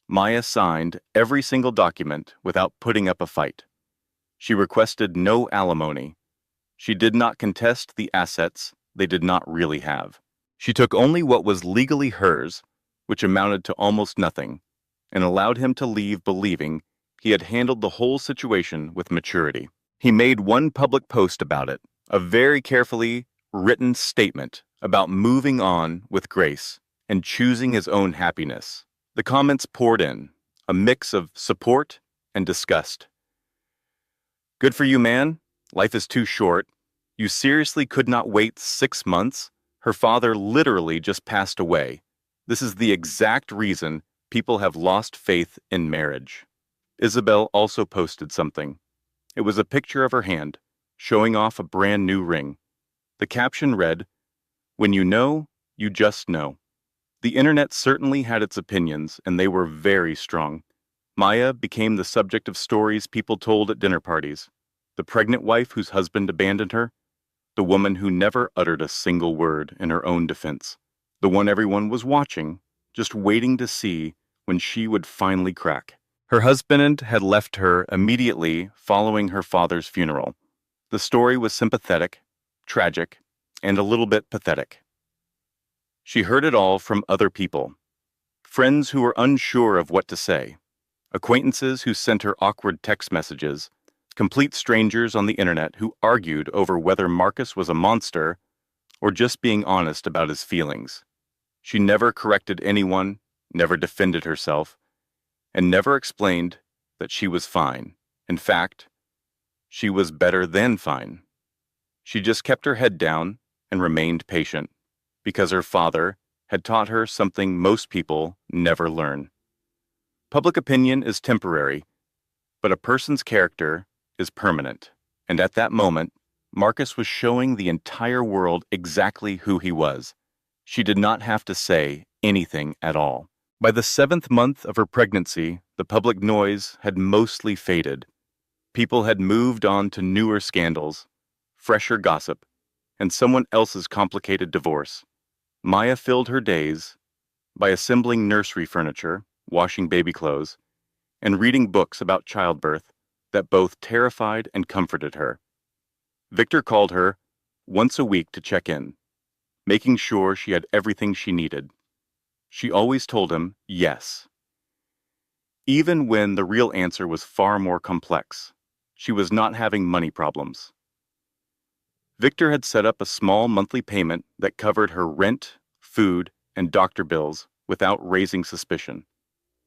Maya signed every single document without putting up a fight. She requested no alimony. She did not contest the assets they did not really have. She took only what was legally hers, which amounted to almost nothing, and allowed him to leave believing he had handled the whole situation with maturity. He made one public post about it, a very carefully written statement about moving on with grace and choosing his own happiness. The comments poured in, a mix of support and disgust. "Good for you, man. Life is too short. You seriously could not wait 6 months? Her father literally just passed away. This is the exact reason people have lost faith in marriage." Isabel also posted something. It was a picture of her hand, showing off a brand new ring. The caption read, "When you know, you just know." The internet certainly had its opinions, and they were very strong. Maya became the subject of stories people told at dinner parties. The pregnant wife whose husband abandoned her, the woman who never uttered a single word in her own defense, the one everyone was watching, just waiting to see when she would finally crack. Her husband had left her immediately following her father's funeral. The story was sympathetic, tragic, and a little bit pathetic. She heard it all from other people. Friends who were unsure of what to say, acquaintances who sent her awkward text messages, complete strangers on the internet who argued over whether Marcus was a monster or just being honest about his feelings. She never corrected anyone, never defended herself, and never explained that she was fine. In fact, she was better than fine. She just kept her head down and remained patient, because her father had taught her something most people never learn. Public opinion is temporary, but a person's character is permanent. And at that moment, Marcus was showing the entire world exactly who he was. She did not have to say anything at all. By the 7th month of her pregnancy, the public noise had mostly faded. People had moved on to newer scandals, fresher gossip, and someone else's complicated divorce. Maya filled her days by assembling nursery furniture, washing baby clothes, and reading books about childbirth that both terrified and comforted her. Victor called her once a week to check in, making sure she had everything she needed. She always told him yes, even when the real answer was far more complex. She was not having money problems. Victor had set up a small monthly payment that covered her rent, food, and doctor bills without raising suspicion.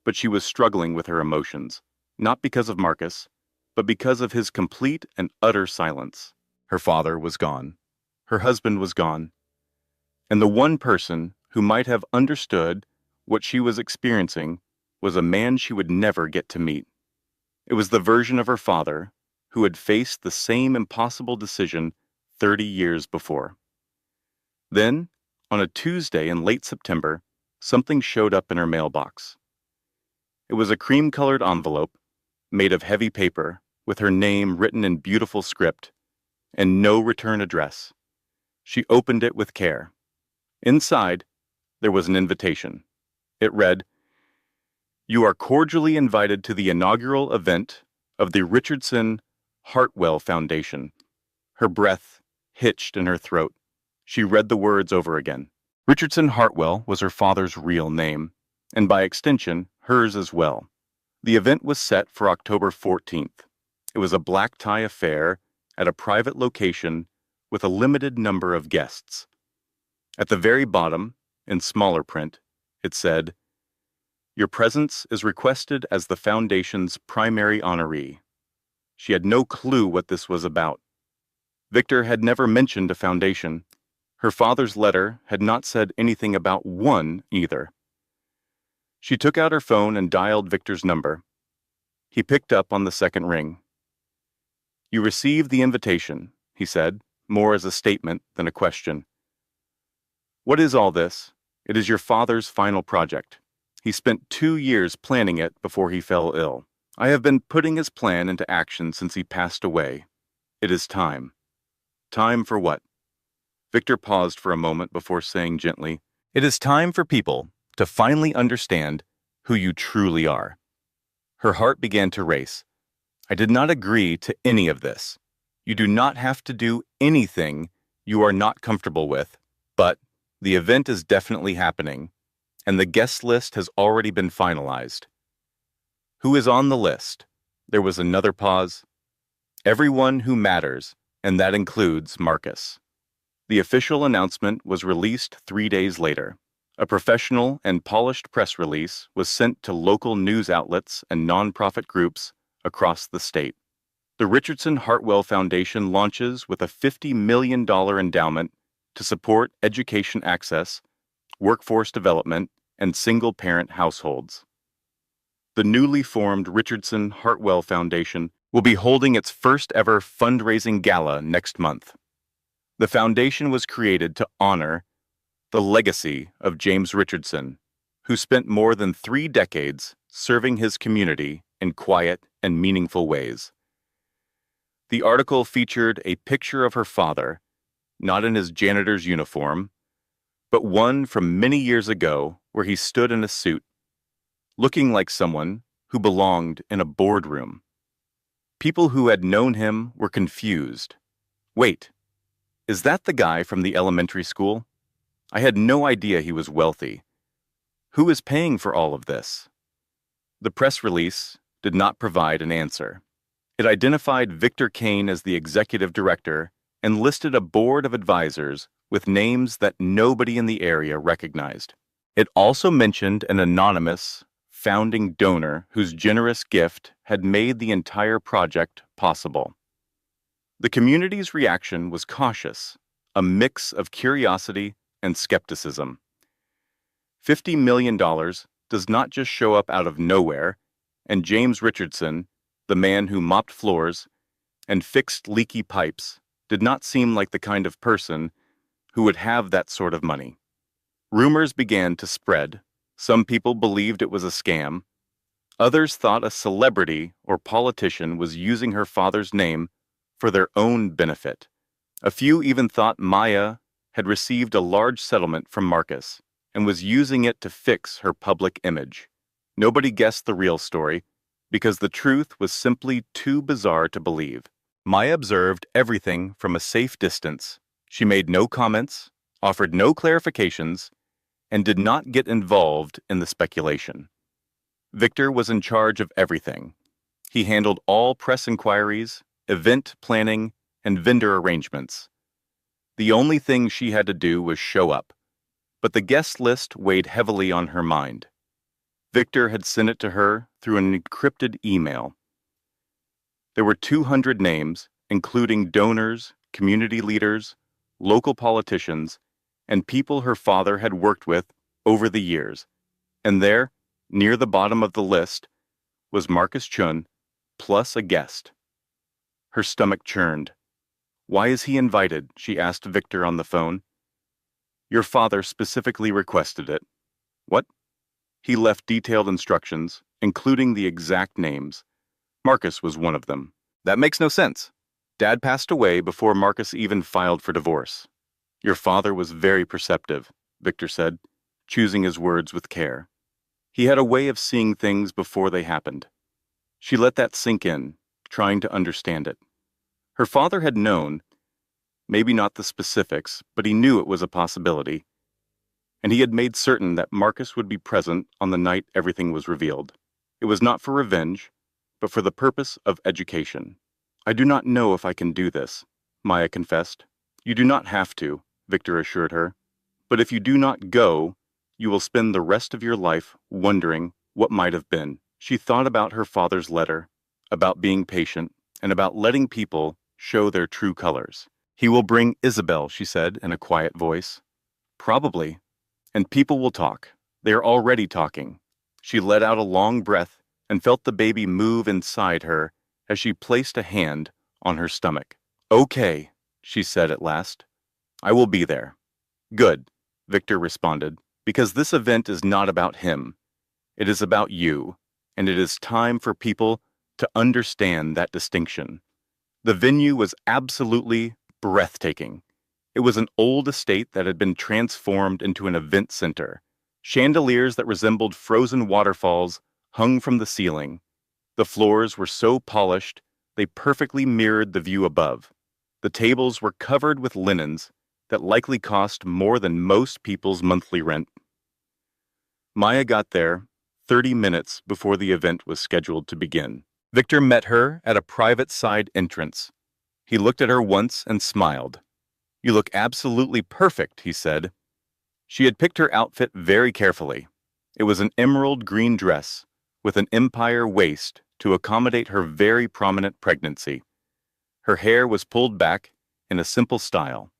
But she was struggling with her emotions, not because of Marcus, but because of his complete and utter silence. Her father was gone. Her husband was gone. And the one person who might have understood what she was experiencing was a man she would never get to meet. It was the version of her father who had faced the same impossible decision 30 years before. Then, on a Tuesday in late September, something showed up in her mailbox. It was a cream-colored envelope made of heavy paper with her name written in beautiful script and no return address. She opened it with care. Inside, there was an invitation. It read, "You are cordially invited to the inaugural event of the Richardson Hartwell Foundation." Her breath hitched in her throat. She read the words over again. Richardson Hartwell was her father's real name, and by extension, hers as well. The event was set for October 14th. It was a black tie affair at a private location with a limited number of guests. At the very bottom, in smaller print, it said, "Your presence is requested as the Foundation's primary honoree." She had no clue what this was about. Victor had never mentioned a foundation. Her father's letter had not said anything about one either. She took out her phone and dialed Victor's number. He picked up on the second ring. "You received the invitation," he said, more as a statement than a question. "What is all this?" "It is your father's final project. He spent 2 years planning it before he fell ill. I have been putting his plan into action since he passed away. It is time." "Time for what?" Victor paused for a moment before saying gently, "It is time for people to finally understand who you truly are." Her heart began to race. "I did not agree to any of this. You do not have to do anything you are not comfortable with, but the event is definitely happening, and the guest list has already been finalized." "Who is on the list?" There was another pause. "Everyone who matters, and that includes Marcus." The official announcement was released 3 days later. A professional and polished press release was sent to local news outlets and nonprofit groups across the state. The Richardson Hartwell Foundation launches with a $50 million endowment to support education access, workforce development, and single-parent households. The newly formed Richardson Hartwell Foundation will be holding its first-ever fundraising gala next month. The foundation was created to honor the legacy of James Richardson, who spent more than 3 decades serving his community in quiet and meaningful ways. The article featured a picture of her father, not in his janitor's uniform, but one from many years ago where he stood in a suit, looking like someone who belonged in a boardroom. People who had known him were confused. "Wait, is that the guy from the elementary school?" I had no idea he was wealthy. Who is paying for all of this? The press release did not provide an answer. It identified Victor Kane as the executive director and listed a board of advisors with names that nobody in the area recognized. It also mentioned an anonymous, founding donor whose generous gift had made the entire project possible. The community's reaction was cautious, a mix of curiosity and skepticism. $50 million does not just show up out of nowhere, and James Richardson, the man who mopped floors and fixed leaky pipes, did not seem like the kind of person who would have that sort of money. Rumors began to spread. Some people believed it was a scam. Others thought a celebrity or politician was using her father's name for their own benefit. A few even thought Maya had received a large settlement from Marcus and was using it to fix her public image. Nobody guessed the real story because the truth was simply too bizarre to believe. Maya observed everything from a safe distance. She made no comments, offered no clarifications, and did not get involved in the speculation. Victor was in charge of everything. He handled all press inquiries, event planning, and vendor arrangements. The only thing she had to do was show up, but the guest list weighed heavily on her mind. Victor had sent it to her through an encrypted email. There were 200 names, including donors, community leaders, local politicians, and people her father had worked with over the years. And there, near the bottom of the list, was Marcus Chun, plus a guest. Her stomach churned. "Why is he invited?" she asked Victor on the phone. "Your father specifically requested it." "What?" "He left detailed instructions, including the exact names. Marcus was one of them." "That makes no sense. Dad passed away before Marcus even filed for divorce." "Your father was very perceptive," Victor said, choosing his words with care. "He had a way of seeing things before they happened." She let that sink in, trying to understand it. Her father had known, maybe not the specifics, but he knew it was a possibility, and he had made certain that Marcus would be present on the night everything was revealed. It was not for revenge, but for the purpose of education. "I do not know if I can do this," Maya confessed. "You do not have to," Victor assured her. "But if you do not go, you will spend the rest of your life wondering what might have been." She thought about her father's letter, about being patient, and about letting people show their true colors. "He will bring Isabel," she said in a quiet voice. "Probably. And people will talk. They are already talking." She let out a long breath and felt the baby move inside her as she placed a hand on her stomach. "Okay," she said at last. "I will be there." "Good," Victor responded, "because this event is not about him. It is about you, and it is time for people to understand that distinction." The venue was absolutely breathtaking. It was an old estate that had been transformed into an event center. Chandeliers that resembled frozen waterfalls hung from the ceiling. The floors were so polished they perfectly mirrored the view above. The tables were covered with linens that likely cost more than most people's monthly rent. Maya got there 30 minutes before the event was scheduled to begin. Victor met her at a private side entrance. He looked at her once and smiled. "You look absolutely perfect," he said. She had picked her outfit very carefully. It was an emerald green dress with an empire waist to accommodate her very prominent pregnancy. Her hair was pulled back in a simple style.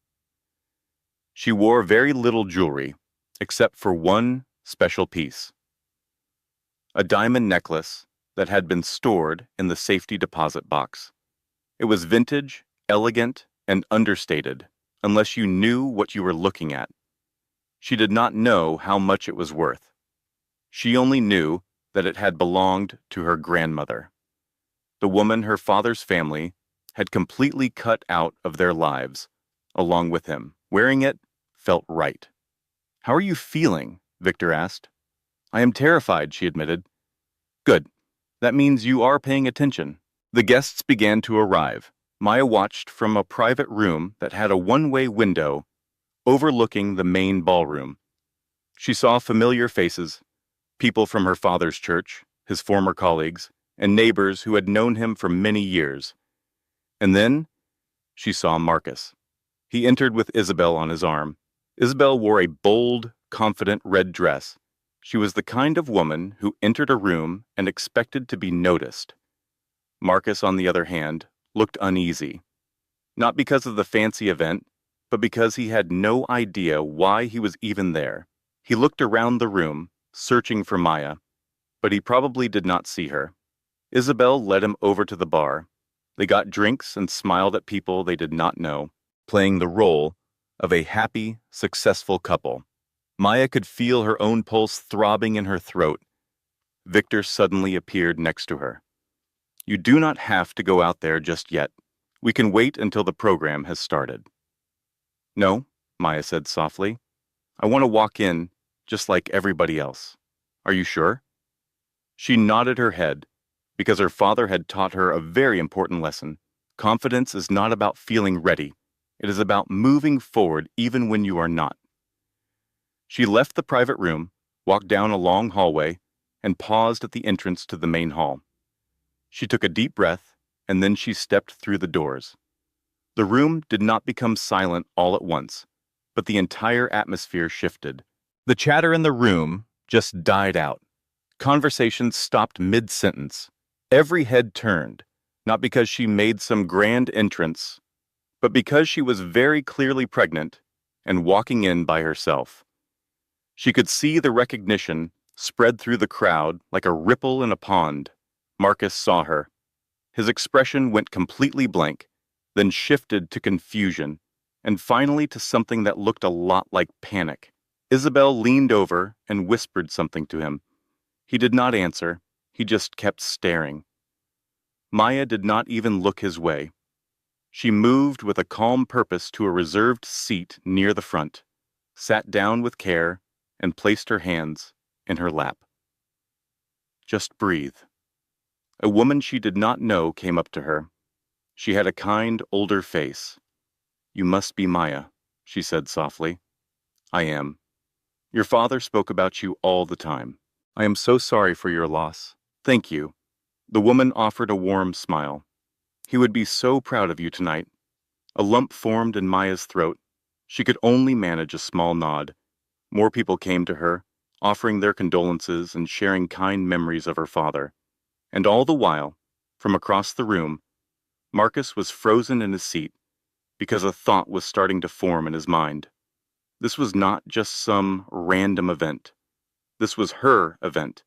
She wore very little jewelry, except for one special piece. A diamond necklace that had been stored in the safety deposit box. It was vintage, elegant, and understated, unless you knew what you were looking at. She did not know how much it was worth. She only knew that it had belonged to her grandmother, the woman her father's family had completely cut out of their lives, along with him. Wearing it felt right. "How are you feeling?" Victor asked. "I am terrified," she admitted. "Good. That means you are paying attention." The guests began to arrive. Maya watched from a private room that had a one-way window overlooking the main ballroom. She saw familiar faces, people from her father's church, his former colleagues, and neighbors who had known him for many years. And then she saw Marcus. He entered with Isabel on his arm. Isabel wore a bold, confident red dress. She was the kind of woman who entered a room and expected to be noticed. Marcus, on the other hand, looked uneasy. Not because of the fancy event, but because he had no idea why he was even there. He looked around the room, searching for Maya, but he probably did not see her. Isabel led him over to the bar. They got drinks and smiled at people they did not know, playing the role of a happy, successful couple. Maya could feel her own pulse throbbing in her throat. Victor suddenly appeared next to her. "You do not have to go out there just yet. We can wait until the program has started." "No," Maya said softly. "I want to walk in just like everybody else. Are you sure?" She nodded her head, because her father had taught her a very important lesson. Confidence is not about feeling ready. It is about moving forward even when you are not. She left the private room, walked down a long hallway, and paused at the entrance to the main hall. She took a deep breath, and then she stepped through the doors. The room did not become silent all at once, but the entire atmosphere shifted. The chatter in the room just died out. Conversations stopped mid-sentence. Every head turned, not because she made some grand entrance, but because she was very clearly pregnant and walking in by herself. She could see the recognition spread through the crowd like a ripple in a pond. Marcus saw her. His expression went completely blank, then shifted to confusion, and finally to something that looked a lot like panic. Isabel leaned over and whispered something to him. He did not answer. He just kept staring. Maya did not even look his way. She moved with a calm purpose to a reserved seat near the front, sat down with care, and placed her hands in her lap. "Just breathe." A woman she did not know came up to her. She had a kind, older face. "You must be Maya," she said softly. "I am. Your father spoke about you all the time. I am so sorry for your loss. Thank you." The woman offered a warm smile. "He would be so proud of you tonight." A lump formed in Maya's throat. She could only manage a small nod. More people came to her, offering their condolences and sharing kind memories of her father. And all the while, from across the room, Marcus was frozen in his seat because a thought was starting to form in his mind. This was not just some random event. This was her event,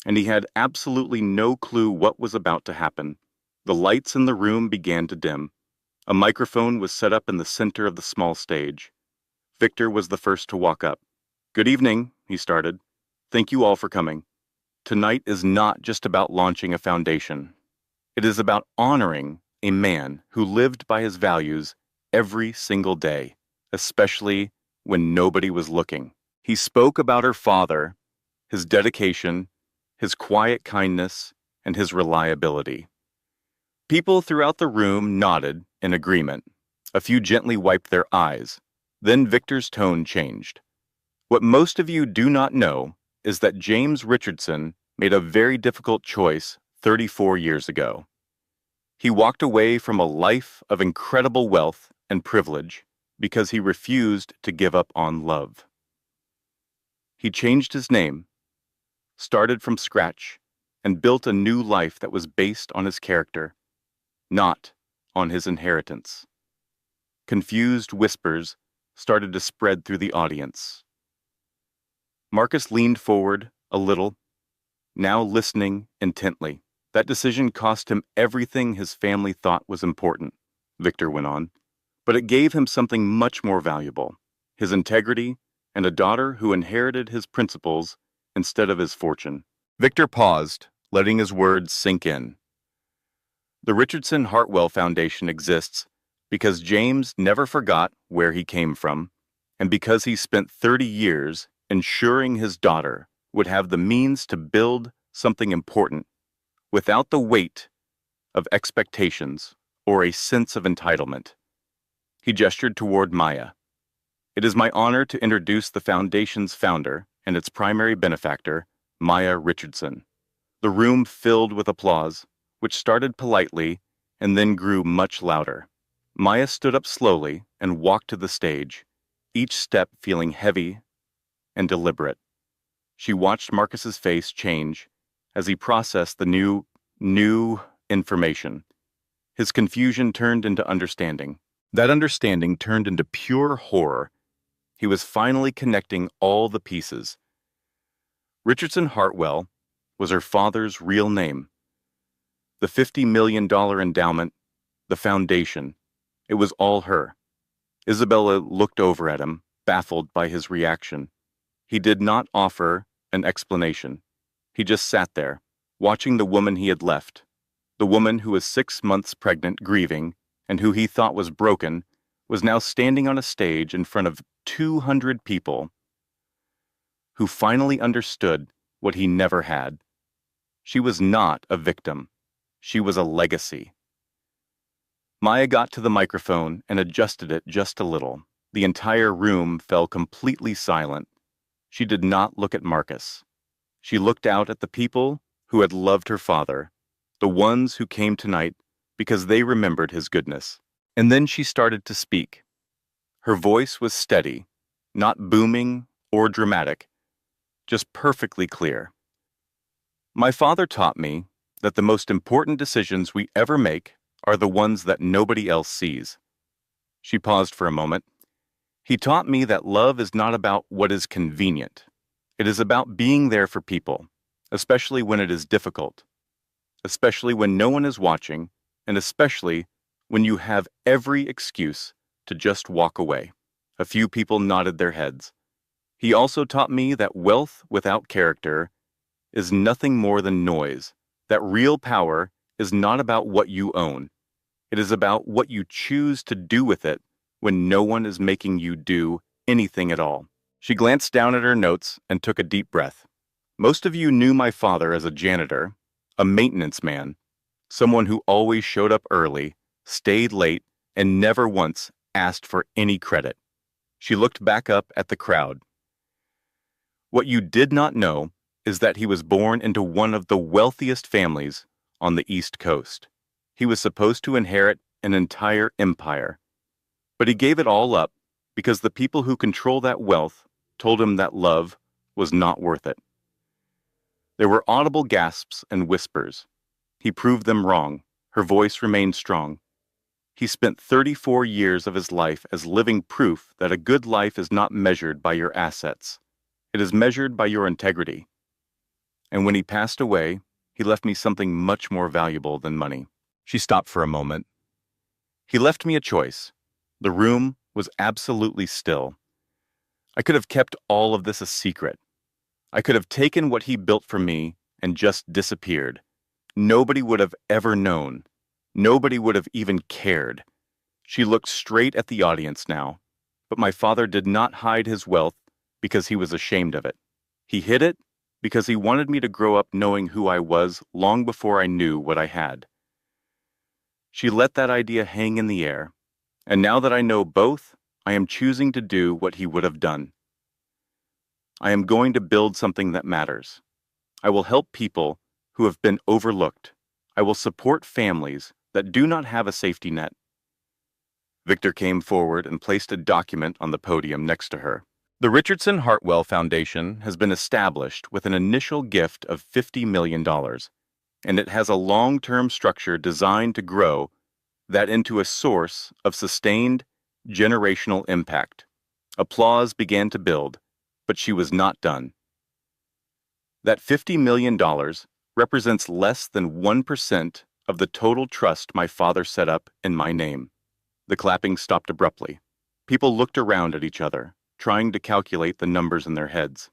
and he had absolutely no clue what was about to happen. The lights in the room began to dim. A microphone was set up in the center of the small stage. Victor was the first to walk up. "Good evening," he started. "Thank you all for coming. Tonight is not just about launching a foundation. It is about honoring a man who lived by his values every single day, especially when nobody was looking." He spoke about her father, his dedication, his quiet kindness, and his reliability. People throughout the room nodded in agreement. A few gently wiped their eyes. Then Victor's tone changed. "What most of you do not know is that James Richardson made a very difficult choice 34 years ago. He walked away from a life of incredible wealth and privilege because he refused to give up on love. He changed his name, started from scratch, and built a new life that was based on his character, not on his inheritance." Confused whispers started to spread through the audience. Marcus leaned forward a little, now listening intently. "That decision cost him everything his family thought was important," Victor went on, "but it gave him something much more valuable, his integrity and a daughter who inherited his principles instead of his fortune." Victor paused, letting his words sink in. The Richardson Hartwell Foundation exists because James never forgot where he came from, and because he spent 30 years ensuring his daughter would have the means to build something important without the weight of expectations or a sense of entitlement. He gestured toward Maya. It is my honor to introduce the Foundation's founder and its primary benefactor, Maya Richardson. The room filled with applause, which started politely and then grew much louder. Maya stood up slowly and walked to the stage, each step feeling heavy and deliberate. She watched Marcus's face change as he processed the new information. His confusion turned into understanding. That understanding turned into pure horror. He was finally connecting all the pieces. Richardson Hartwell was her father's real name. The $50 million endowment, the foundation, it was all her. Isabella looked over at him, baffled by his reaction. He did not offer an explanation. He just sat there, watching the woman he had left. The woman who was 6 months pregnant, grieving, and who he thought was broken, was now standing on a stage in front of 200 people who finally understood what he never had. She was not a victim. She was a legacy. Maya got to the microphone and adjusted it just a little. The entire room fell completely silent. She did not look at Marcus. She looked out at the people who had loved her father, the ones who came tonight because they remembered his goodness. And then she started to speak. Her voice was steady, not booming or dramatic, just perfectly clear. My father taught me that the most important decisions we ever make are the ones that nobody else sees. She paused for a moment. He taught me that love is not about what is convenient. It is about being there for people, especially when it is difficult, especially when no one is watching, and especially when you have every excuse to just walk away. A few people nodded their heads. He also taught me that wealth without character is nothing more than noise, that real power is not about what you own. It is about what you choose to do with it when no one is making you do anything at all. She glanced down at her notes and took a deep breath. Most of you knew my father as a janitor, a maintenance man, someone who always showed up early, stayed late, and never once asked for any credit. She looked back up at the crowd. What you did not know is that he was born into one of the wealthiest families on the East Coast. He was supposed to inherit an entire empire. But he gave it all up because the people who control that wealth told him that love was not worth it. There were audible gasps and whispers. He proved them wrong. Her voice remained strong. He spent 34 years of his life as living proof that a good life is not measured by your assets. It is measured by your integrity. And when he passed away, he left me something much more valuable than money. She stopped for a moment. He left me a choice. The room was absolutely still. I could have kept all of this a secret. I could have taken what he built for me and just disappeared. Nobody would have ever known. Nobody would have even cared. She looked straight at the audience now, but my father did not hide his wealth because he was ashamed of it. He hid it because he wanted me to grow up knowing who I was long before I knew what I had. She let that idea hang in the air, and now that I know both, I am choosing to do what he would have done. I am going to build something that matters. I will help people who have been overlooked. I will support families that do not have a safety net. Victor came forward and placed a document on the podium next to her. The Richardson Hartwell Foundation has been established with an initial gift of $50 million, and it has a long-term structure designed to grow that into a source of sustained, generational impact. Applause began to build, but she was not done. That $50 million represents less than 1% of the total trust my father set up in my name. The clapping stopped abruptly. People looked around at each other, trying to calculate the numbers in their heads.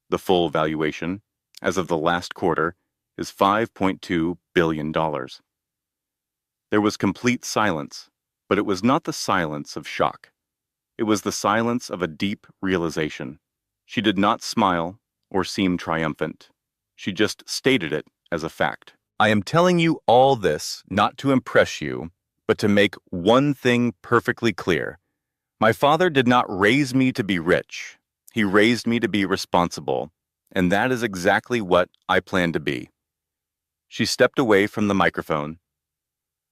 The full valuation, as of the last quarter, is $5.2 billion. There was complete silence, but it was not the silence of shock. It was the silence of a deep realization. She did not smile or seem triumphant. She just stated it as a fact. I am telling you all this not to impress you, but to make one thing perfectly clear. My father did not raise me to be rich. He raised me to be responsible, and that is exactly what I plan to be. She stepped away from the microphone.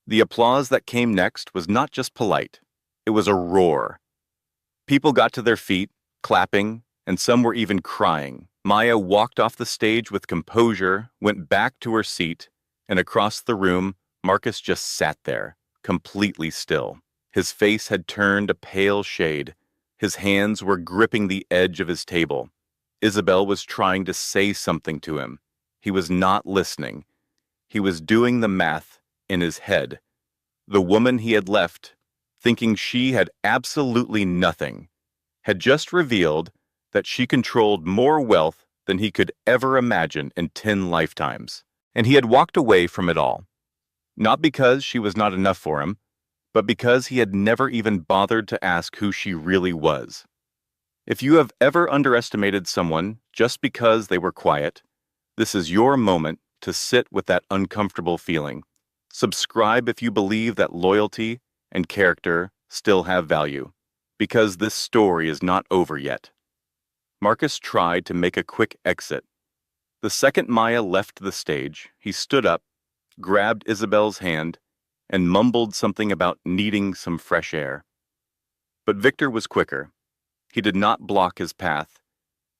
The applause that came next was not just polite. It was a roar. People got to their feet, clapping, and some were even crying. Maya walked off the stage with composure, went back to her seat, and across the room, Marcus just sat there, completely still. His face had turned a pale shade. His hands were gripping the edge of his table. Isabel was trying to say something to him. He was not listening. He was doing the math in his head. The woman he had left, thinking she had absolutely nothing, had just revealed that she controlled more wealth than he could ever imagine in 10 lifetimes. And he had walked away from it all. Not because she was not enough for him, but because he had never even bothered to ask who she really was. If you have ever underestimated someone just because they were quiet, this is your moment to sit with that uncomfortable feeling. Subscribe if you believe that loyalty and character still have value, because this story is not over yet. Marcus tried to make a quick exit. The second Maya left the stage, he stood up, grabbed Isabel's hand, and mumbled something about needing some fresh air. But Victor was quicker. He did not block his path.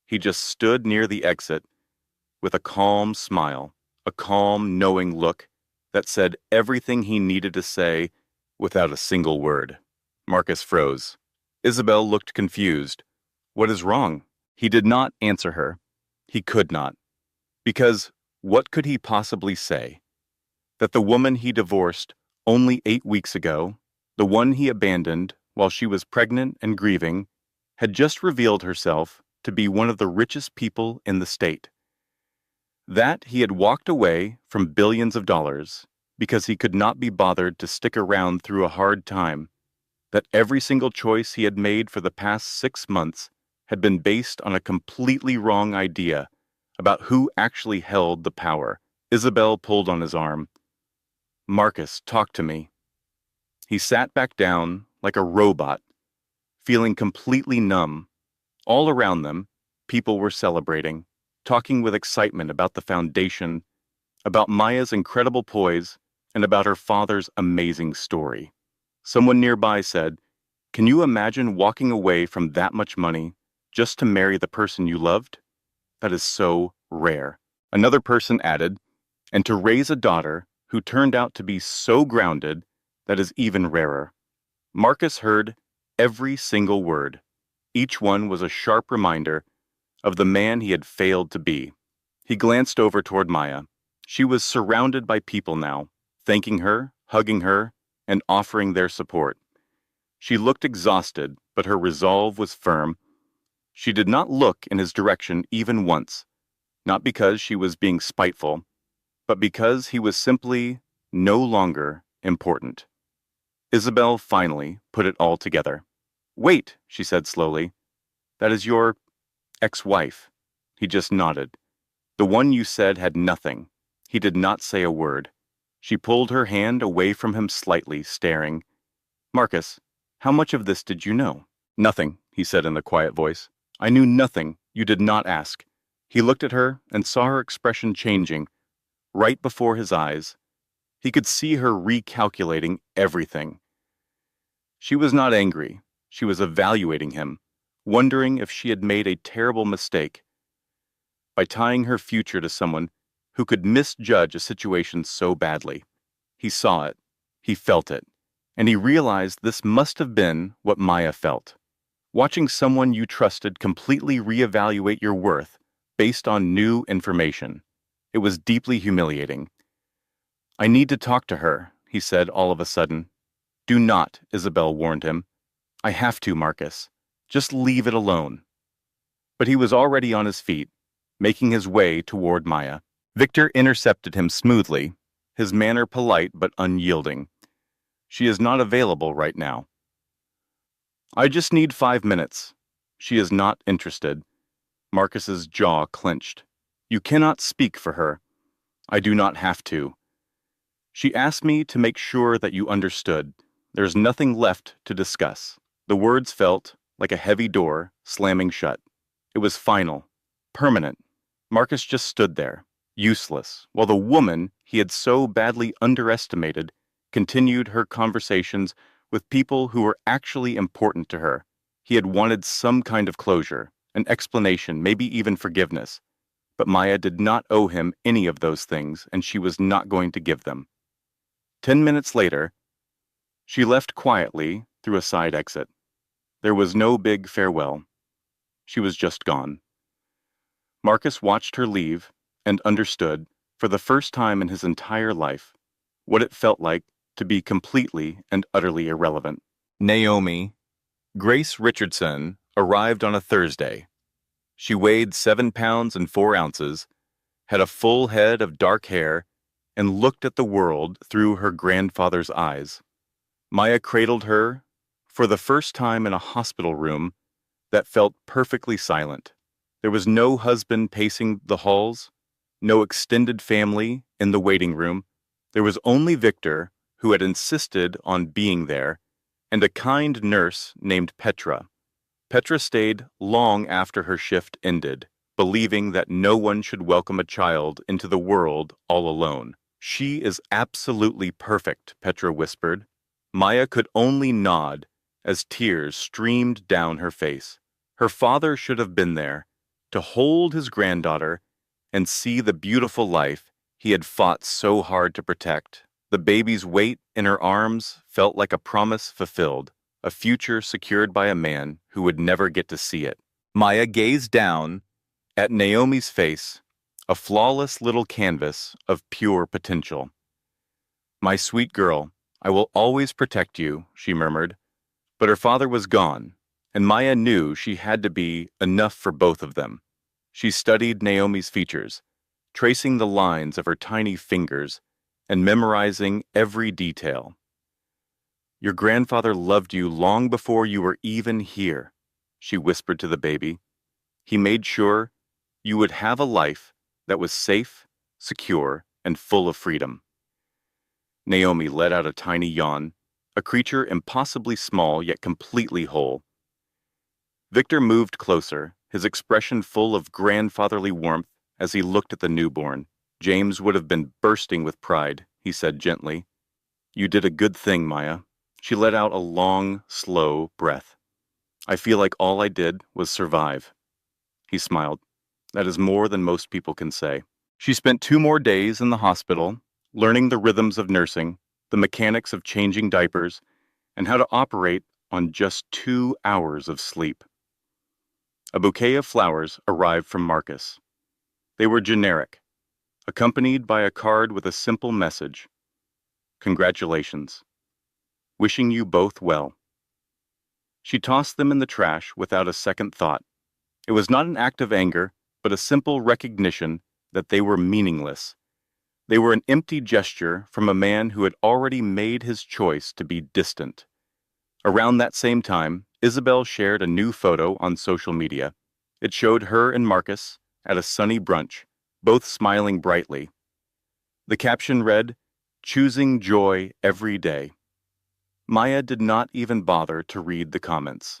He just stood near the exit with a calm smile, a calm, knowing look that said everything he needed to say without a single word. Marcus froze. Isabel looked confused. What is wrong? He did not answer her. He could not. Because what could he possibly say? That the woman he divorced only 8 weeks ago, the one he abandoned while she was pregnant and grieving, had just revealed herself to be one of the richest people in the state. That he had walked away from billions of dollars because he could not be bothered to stick around through a hard time. That every single choice he had made for the past 6 months had been based on a completely wrong idea about who actually held the power. Isabel pulled on his arm. Marcus, talk to me. He sat back down like a robot, feeling completely numb. All around them, people were celebrating, talking with excitement about the foundation, about Maya's incredible poise, and about her father's amazing story. Someone nearby said, "Can you imagine walking away from that much money just to marry the person you loved? That is so rare." Another person added, "And to raise a daughter who turned out to be so grounded, that is even rarer." Marcus heard every single word. Each one was a sharp reminder of the man he had failed to be. He glanced over toward Maya. She was surrounded by people now, thanking her, hugging her, and offering their support. She looked exhausted, but her resolve was firm. She did not look in his direction even once, not because she was being spiteful, but because he was simply no longer important. Isabel finally put it all together. "Wait," she said slowly. "That is your ex-wife." He just nodded. "The one you said had nothing." He did not say a word. She pulled her hand away from him slightly, staring. "Marcus, how much of this did you know?" "Nothing," he said in a quiet voice. "I knew nothing. You did not ask." He looked at her and saw her expression changing. Right before his eyes, he could see her recalculating everything. She was not angry. She was evaluating him, wondering if she had made a terrible mistake by tying her future to someone who could misjudge a situation so badly. He saw it, he felt it, and he realized this must have been what Maya felt. Watching someone you trusted completely reevaluate your worth based on new information. It was deeply humiliating. "I need to talk to her," he said all of a sudden. "Do not," Isabel warned him. "I have to, Marcus. Just leave it alone." But he was already on his feet, making his way toward Maya. Victor intercepted him smoothly, his manner polite but unyielding. "She is not available right now." "I just need 5 minutes." "She is not interested." Marcus's jaw clenched. "You cannot speak for her." "I do not have to." "She asked me to make sure that you understood. There's nothing left to discuss." The words felt like a heavy door slamming shut. It was final, permanent. Marcus just stood there, useless, while the woman he had so badly underestimated continued her conversations with people who were actually important to her. He had wanted some kind of closure, an explanation, maybe even forgiveness. But Maya did not owe him any of those things, and she was not going to give them. 10 minutes later, she left quietly through a side exit. There was no big farewell. She was just gone. Marcus watched her leave and understood, for the first time in his entire life, what it felt like to be completely and utterly irrelevant. Naomi, Grace Richardson, arrived on a Thursday. She weighed 7 pounds and 4 ounces, had a full head of dark hair, and looked at the world through her grandfather's eyes. Maya cradled her for the first time in a hospital room that felt perfectly silent. There was no husband pacing the halls, no extended family in the waiting room. There was only Victor, who had insisted on being there, and a kind nurse named Petra. Petra stayed long after her shift ended, believing that no one should welcome a child into the world all alone. "She is absolutely perfect," Petra whispered. Maya could only nod as tears streamed down her face. Her father should have been there to hold his granddaughter and see the beautiful life he had fought so hard to protect. The baby's weight in her arms felt like a promise fulfilled, a future secured by a man who would never get to see it. Maya gazed down at Naomi's face, a flawless little canvas of pure potential. "My sweet girl, I will always protect you," she murmured. But her father was gone, and Maya knew she had to be enough for both of them. She studied Naomi's features, tracing the lines of her tiny fingers and memorizing every detail. "Your grandfather loved you long before you were even here," she whispered to the baby. "He made sure you would have a life that was safe, secure, and full of freedom." Naomi let out a tiny yawn, a creature impossibly small yet completely whole. Victor moved closer, his expression full of grandfatherly warmth as he looked at the newborn. "James would have been bursting with pride," he said gently. "You did a good thing, Maya." She let out a long, slow breath. "I feel like all I did was survive." He smiled. "That is more than most people can say." She spent 2 more days in the hospital, learning the rhythms of nursing, the mechanics of changing diapers, and how to operate on just 2 hours of sleep. A bouquet of flowers arrived from Marcus. They were generic, accompanied by a card with a simple message: "Congratulations. Wishing you both well." She tossed them in the trash without a second thought. It was not an act of anger, but a simple recognition that they were meaningless. They were an empty gesture from a man who had already made his choice to be distant. Around that same time, Isabel shared a new photo on social media. It showed her and Marcus at a sunny brunch, both smiling brightly. The caption read, "Choosing joy every day." Maya did not even bother to read the comments.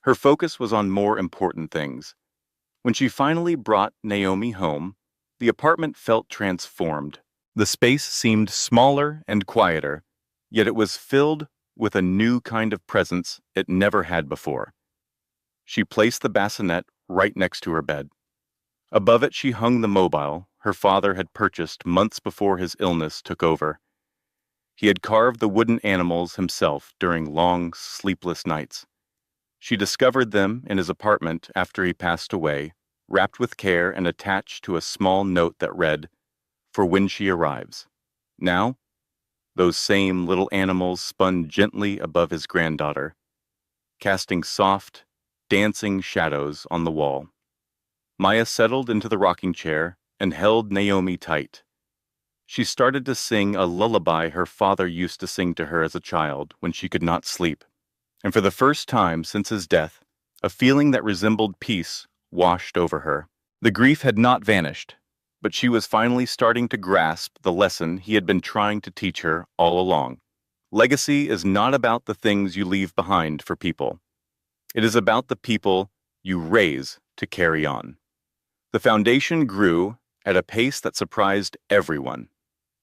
Her focus was on more important things. When she finally brought Naomi home, the apartment felt transformed. The space seemed smaller and quieter, yet it was filled with a new kind of presence it never had before. She placed the bassinet right next to her bed. Above it she hung the mobile her father had purchased months before his illness took over. He had carved the wooden animals himself during long, sleepless nights. She discovered them in his apartment after he passed away, wrapped with care and attached to a small note that read, "For when she arrives." Now, those same little animals spun gently above his granddaughter, casting soft, dancing shadows on the wall. Maya settled into the rocking chair and held Naomi tight. She started to sing a lullaby her father used to sing to her as a child when she could not sleep. And for the first time since his death, a feeling that resembled peace washed over her. The grief had not vanished, but she was finally starting to grasp the lesson he had been trying to teach her all along. Legacy is not about the things you leave behind for people. It is about the people you raise to carry on. The foundation grew at a pace that surprised everyone.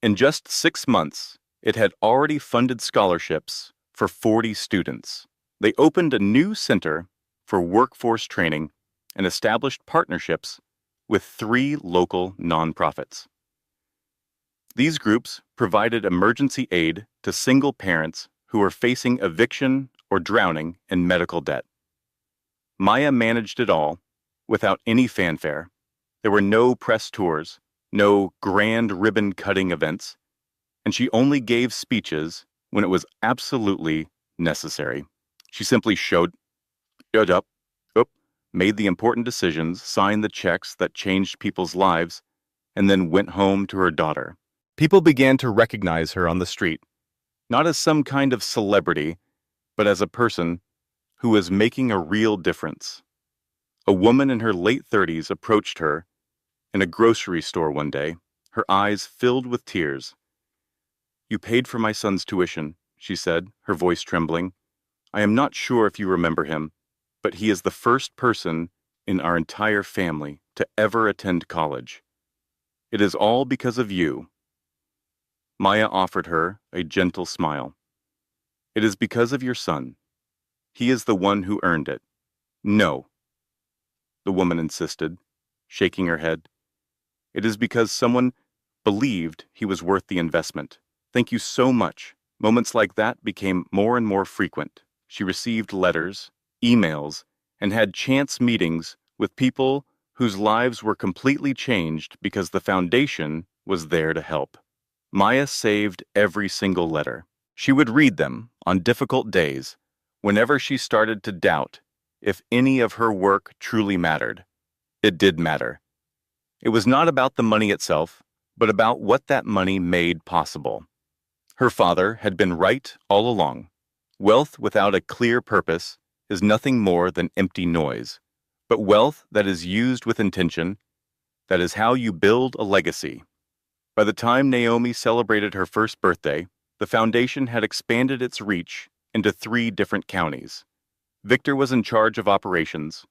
In just 6 months, it had already funded scholarships for 40 students. They opened a new center for workforce training and established partnerships with 3 local nonprofits. These groups provided emergency aid to single parents who were facing eviction or drowning in medical debt. Maya managed it all without any fanfare. There were no press tours, no grand ribbon-cutting events, and she only gave speeches when it was absolutely necessary. She simply showed up, made the important decisions, signed the checks that changed people's lives, and then went home to her daughter. People began to recognize her on the street, not as some kind of celebrity, but as a person who was making a real difference. A woman in her late 30s approached her in a grocery store one day, her eyes filled with tears. "You paid for my son's tuition," she said, her voice trembling. "I am not sure if you remember him, but he is the first person in our entire family to ever attend college. It is all because of you." Maya offered her a gentle smile. "It is because of your son. He is the one who earned it." "No," the woman insisted, shaking her head. "It is because someone believed he was worth the investment. Thank you so much." Moments like that became more and more frequent. She received letters, emails, and had chance meetings with people whose lives were completely changed because the foundation was there to help. Maya saved every single letter. She would read them on difficult days, whenever she started to doubt if any of her work truly mattered. It did matter. It was not about the money itself, but about what that money made possible. Her father had been right all along. Wealth without a clear purpose is nothing more than empty noise. But wealth that is used with intention, that is how you build a legacy. By the time Naomi celebrated her first birthday, the foundation had expanded its reach into 3 different counties. Victor was in charge of operations,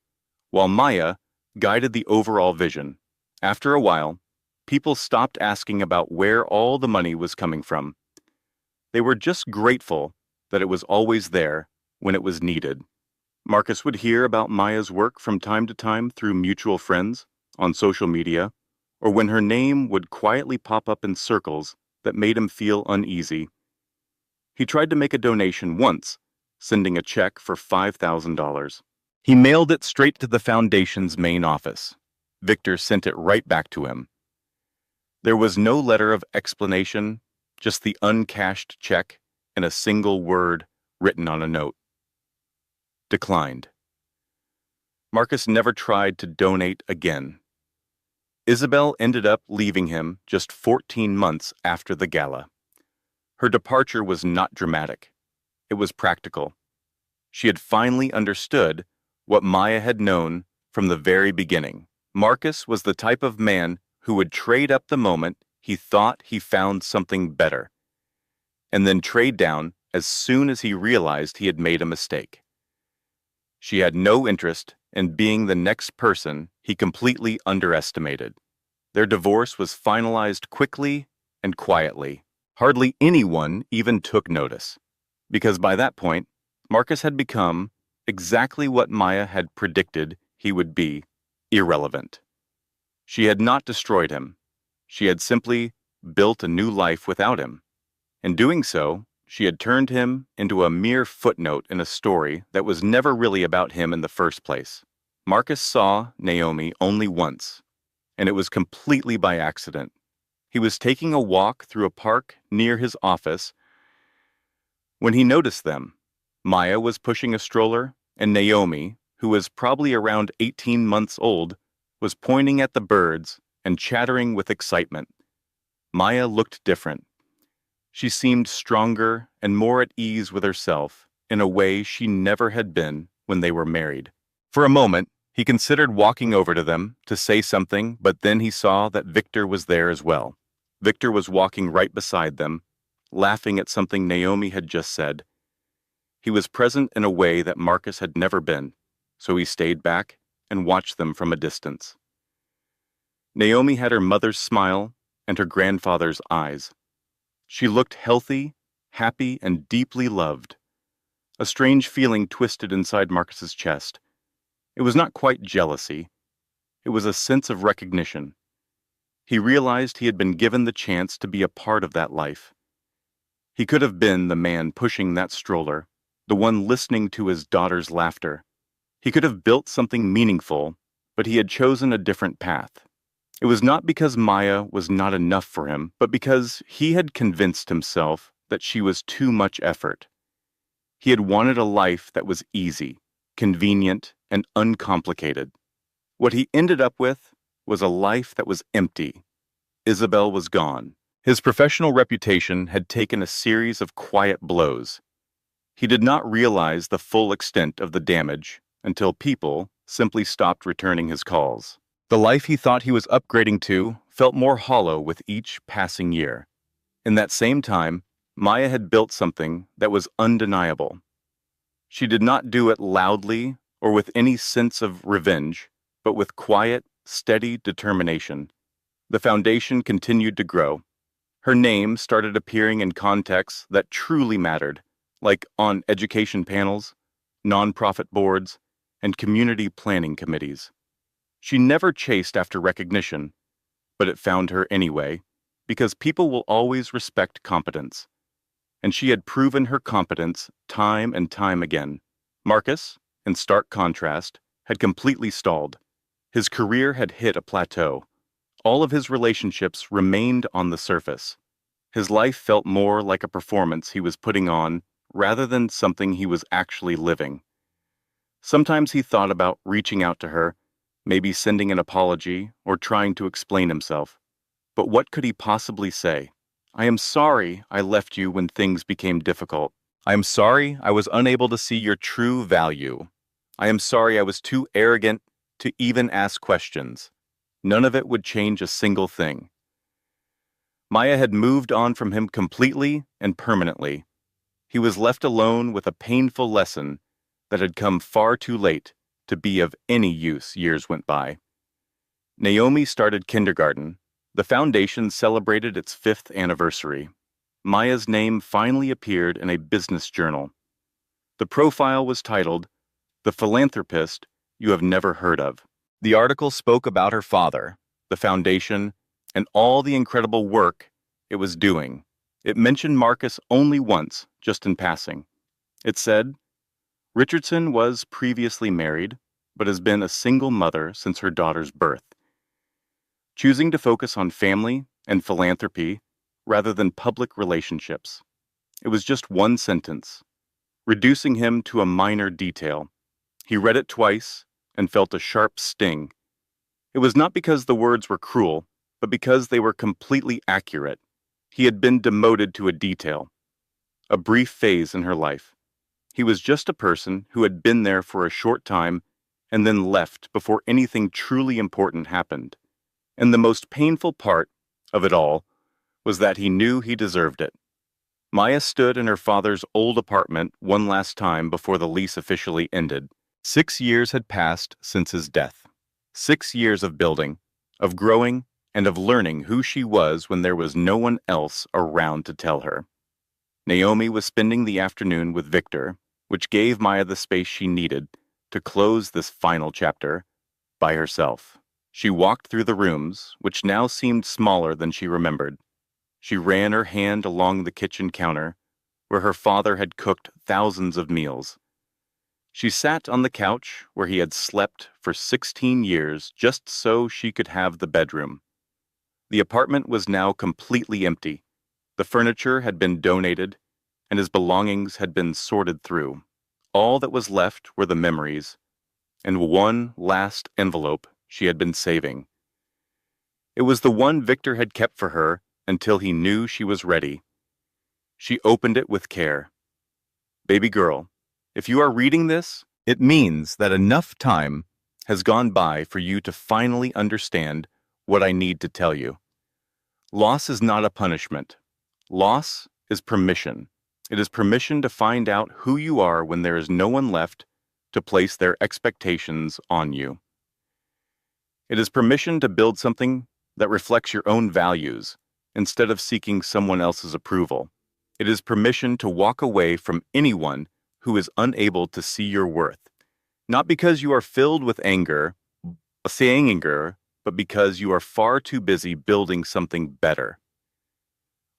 while Maya guided the overall vision. After a while, people stopped asking about where all the money was coming from. They were just grateful that it was always there when it was needed. Marcus would hear about Maya's work from time to time through mutual friends, on social media, or when her name would quietly pop up in circles that made him feel uneasy. He tried to make a donation once, sending a check for $5,000. He mailed it straight to the foundation's main office. Victor sent it right back to him. There was no letter of explanation, just the uncashed check and a single word written on a note. Declined. Marcus never tried to donate again. Isabel ended up leaving him just 14 months after the gala. Her departure was not dramatic. It was practical. She had finally understood what Maya had known from the very beginning. Marcus was the type of man who would trade up the moment he thought he found something better, and then trade down as soon as he realized he had made a mistake. She had no interest in being the next person he completely underestimated. Their divorce was finalized quickly and quietly. Hardly anyone even took notice, because by that point, Marcus had become exactly what Maya had predicted he would be: irrelevant. She had not destroyed him. She had simply built a new life without him. In doing so, she had turned him into a mere footnote in a story that was never really about him in the first place. Marcus saw Naomi only once, and it was completely by accident. He was taking a walk through a park near his office when he noticed them. Maya was pushing a stroller, and Naomi, who was probably around 18 months old, was pointing at the birds and chattering with excitement. Maya looked different. She seemed stronger and more at ease with herself in a way she never had been when they were married. For a moment, he considered walking over to them to say something, but then he saw that Victor was there as well. Victor was walking right beside them, laughing at something Naomi had just said. He was present in a way that Marcus had never been, so he stayed back and watched them from a distance. Naomi had her mother's smile and her grandfather's eyes. She looked healthy, happy, and deeply loved. A strange feeling twisted inside Marcus's chest. It was not quite jealousy. It was a sense of recognition. He realized he had been given the chance to be a part of that life. He could have been the man pushing that stroller, the one listening to his daughter's laughter. He could have built something meaningful, but he had chosen a different path. It was not because Maya was not enough for him, but because he had convinced himself that she was too much effort. He had wanted a life that was easy, convenient, and uncomplicated. What he ended up with was a life that was empty. Isabel was gone. His professional reputation had taken a series of quiet blows. He did not realize the full extent of the damage until people simply stopped returning his calls. The life he thought he was upgrading to felt more hollow with each passing year. In that same time, Maya had built something that was undeniable. She did not do it loudly or with any sense of revenge, but with quiet, steady determination. The foundation continued to grow. Her name started appearing in contexts that truly mattered, like on education panels, nonprofit boards, and community planning committees. She never chased after recognition, but it found her anyway, because people will always respect competence. And she had proven her competence time and time again. Marcus, in stark contrast, had completely stalled. His career had hit a plateau. All of his relationships remained on the surface. His life felt more like a performance he was putting on rather than something he was actually living. Sometimes he thought about reaching out to her, maybe sending an apology or trying to explain himself. But what could he possibly say? I am sorry I left you when things became difficult. I am sorry I was unable to see your true value. I am sorry I was too arrogant to even ask questions. None of it would change a single thing. Maya had moved on from him completely and permanently. He was left alone with a painful lesson that had come far too late to be of any use. Years went by. Naomi started kindergarten. The foundation celebrated its 5th anniversary. Maya's name finally appeared in a business journal. The profile was titled, "The Philanthropist You Have Never Heard of." The article spoke about her father, the foundation, and all the incredible work it was doing. It mentioned Marcus only once, just in passing. It said, Richardson was previously married, but has been a single mother since her daughter's birth, choosing to focus on family and philanthropy rather than public relationships. It was just one sentence, reducing him to a minor detail. He read it twice and felt a sharp sting. It was not because the words were cruel, but because they were completely accurate. He had been demoted to a detail, a brief phase in her life. He was just a person who had been there for a short time and then left before anything truly important happened. And the most painful part of it all was that he knew he deserved it. Maya stood in her father's old apartment one last time before the lease officially ended. 6 years had passed since his death. 6 years of building, of growing, and of learning who she was when there was no one else around to tell her. Naomi was spending the afternoon with Victor, which gave Maya the space she needed to close this final chapter by herself. She walked through the rooms, which now seemed smaller than she remembered. She ran her hand along the kitchen counter, where her father had cooked thousands of meals. She sat on the couch where he had slept for 16 years just so she could have the bedroom. The apartment was now completely empty. The furniture had been donated, and his belongings had been sorted through. All that was left were the memories, and one last envelope she had been saving. It was the one Victor had kept for her until he knew she was ready. She opened it with care. Baby girl, if you are reading this, it means that enough time has gone by for you to finally understand what I need to tell you. Loss is not a punishment. Loss is permission. It is permission to find out who you are when there is no one left to place their expectations on you. It is permission to build something that reflects your own values instead of seeking someone else's approval. It is permission to walk away from anyone who is unable to see your worth, not because you are filled with anger, but because you are far too busy building something better.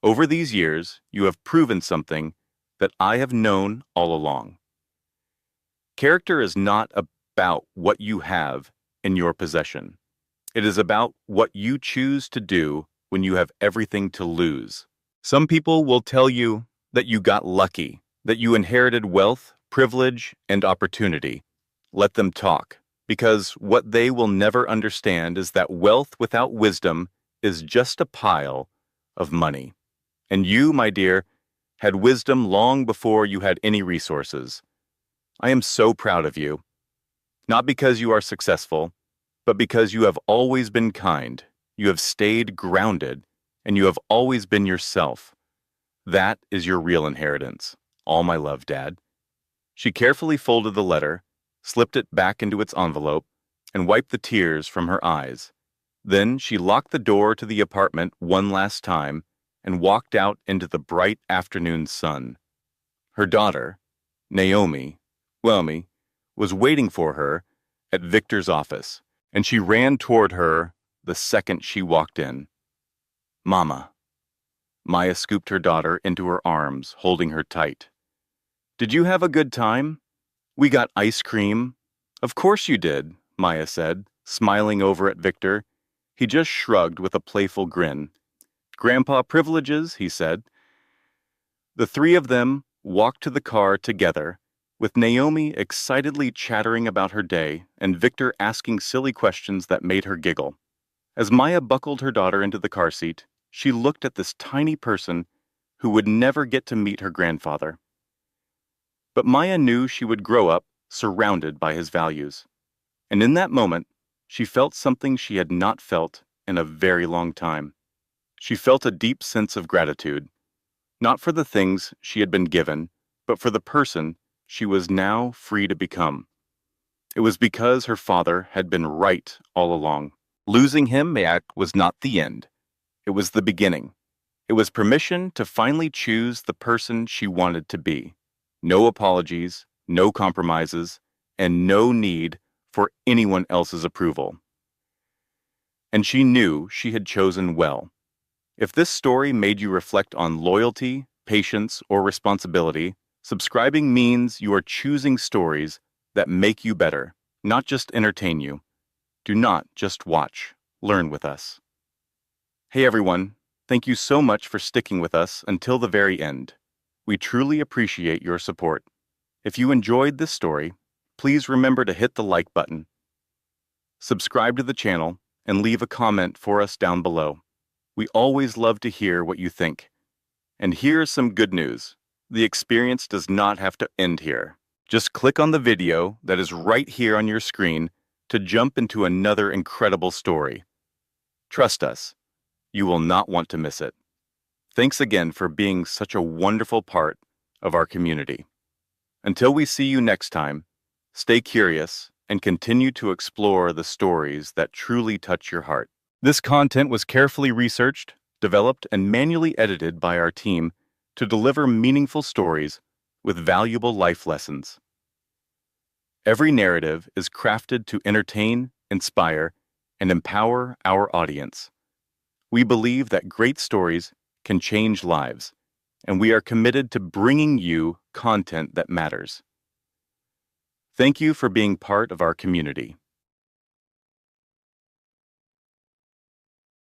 Over these years, you have proven something that I have known all along. Character is not about what you have in your possession. It is about what you choose to do when you have everything to lose. Some people will tell you that you got lucky, that you inherited wealth, privilege, and opportunity. Let them talk, because what they will never understand is that wealth without wisdom is just a pile of money. And you, my dear, had wisdom long before you had any resources. I am so proud of you, not because you are successful, but because you have always been kind, you have stayed grounded, and you have always been yourself. That is your real inheritance. All my love, Dad. She carefully folded the letter, slipped it back into its envelope, and wiped the tears from her eyes. Then she locked the door to the apartment one last time and walked out into the bright afternoon sun. Her daughter, Naomi, was waiting for her at Victor's office, and she ran toward her the second she walked in. Mama. Maya scooped her daughter into her arms, holding her tight. Did you have a good time? We got ice cream. Of course you did, Maya said, smiling over at Victor. He just shrugged with a playful grin. Grandpa privileges, he said. The three of them walked to the car together, with Naomi excitedly chattering about her day and Victor asking silly questions that made her giggle. As Maya buckled her daughter into the car seat, she looked at this tiny person who would never get to meet her grandfather. But Maya knew she would grow up surrounded by his values. And in that moment, she felt something she had not felt in a very long time. She felt a deep sense of gratitude, not for the things she had been given, but for the person she was now free to become. It was because her father had been right all along. Losing him was not the end. It was the beginning. It was permission to finally choose the person she wanted to be. No apologies, no compromises, and no need for anyone else's approval. And she knew she had chosen well. If this story made you reflect on loyalty, patience, or responsibility, subscribing means you are choosing stories that make you better, not just entertain you. Do not just watch. Learn with us. Hey everyone, thank you so much for sticking with us until the very end. We truly appreciate your support. If you enjoyed this story, please remember to hit the like button, subscribe to the channel, and leave a comment for us down below. We always love to hear what you think. And here's some good news. The experience does not have to end here. Just click on the video that is right here on your screen to jump into another incredible story. Trust us, you will not want to miss it. Thanks again for being such a wonderful part of our community. Until we see you next time, stay curious and continue to explore the stories that truly touch your heart. This content was carefully researched, developed, and manually edited by our team to deliver meaningful stories with valuable life lessons. Every narrative is crafted to entertain, inspire, and empower our audience. We believe that great stories can change lives, and we are committed to bringing you content that matters. Thank you for being part of our community.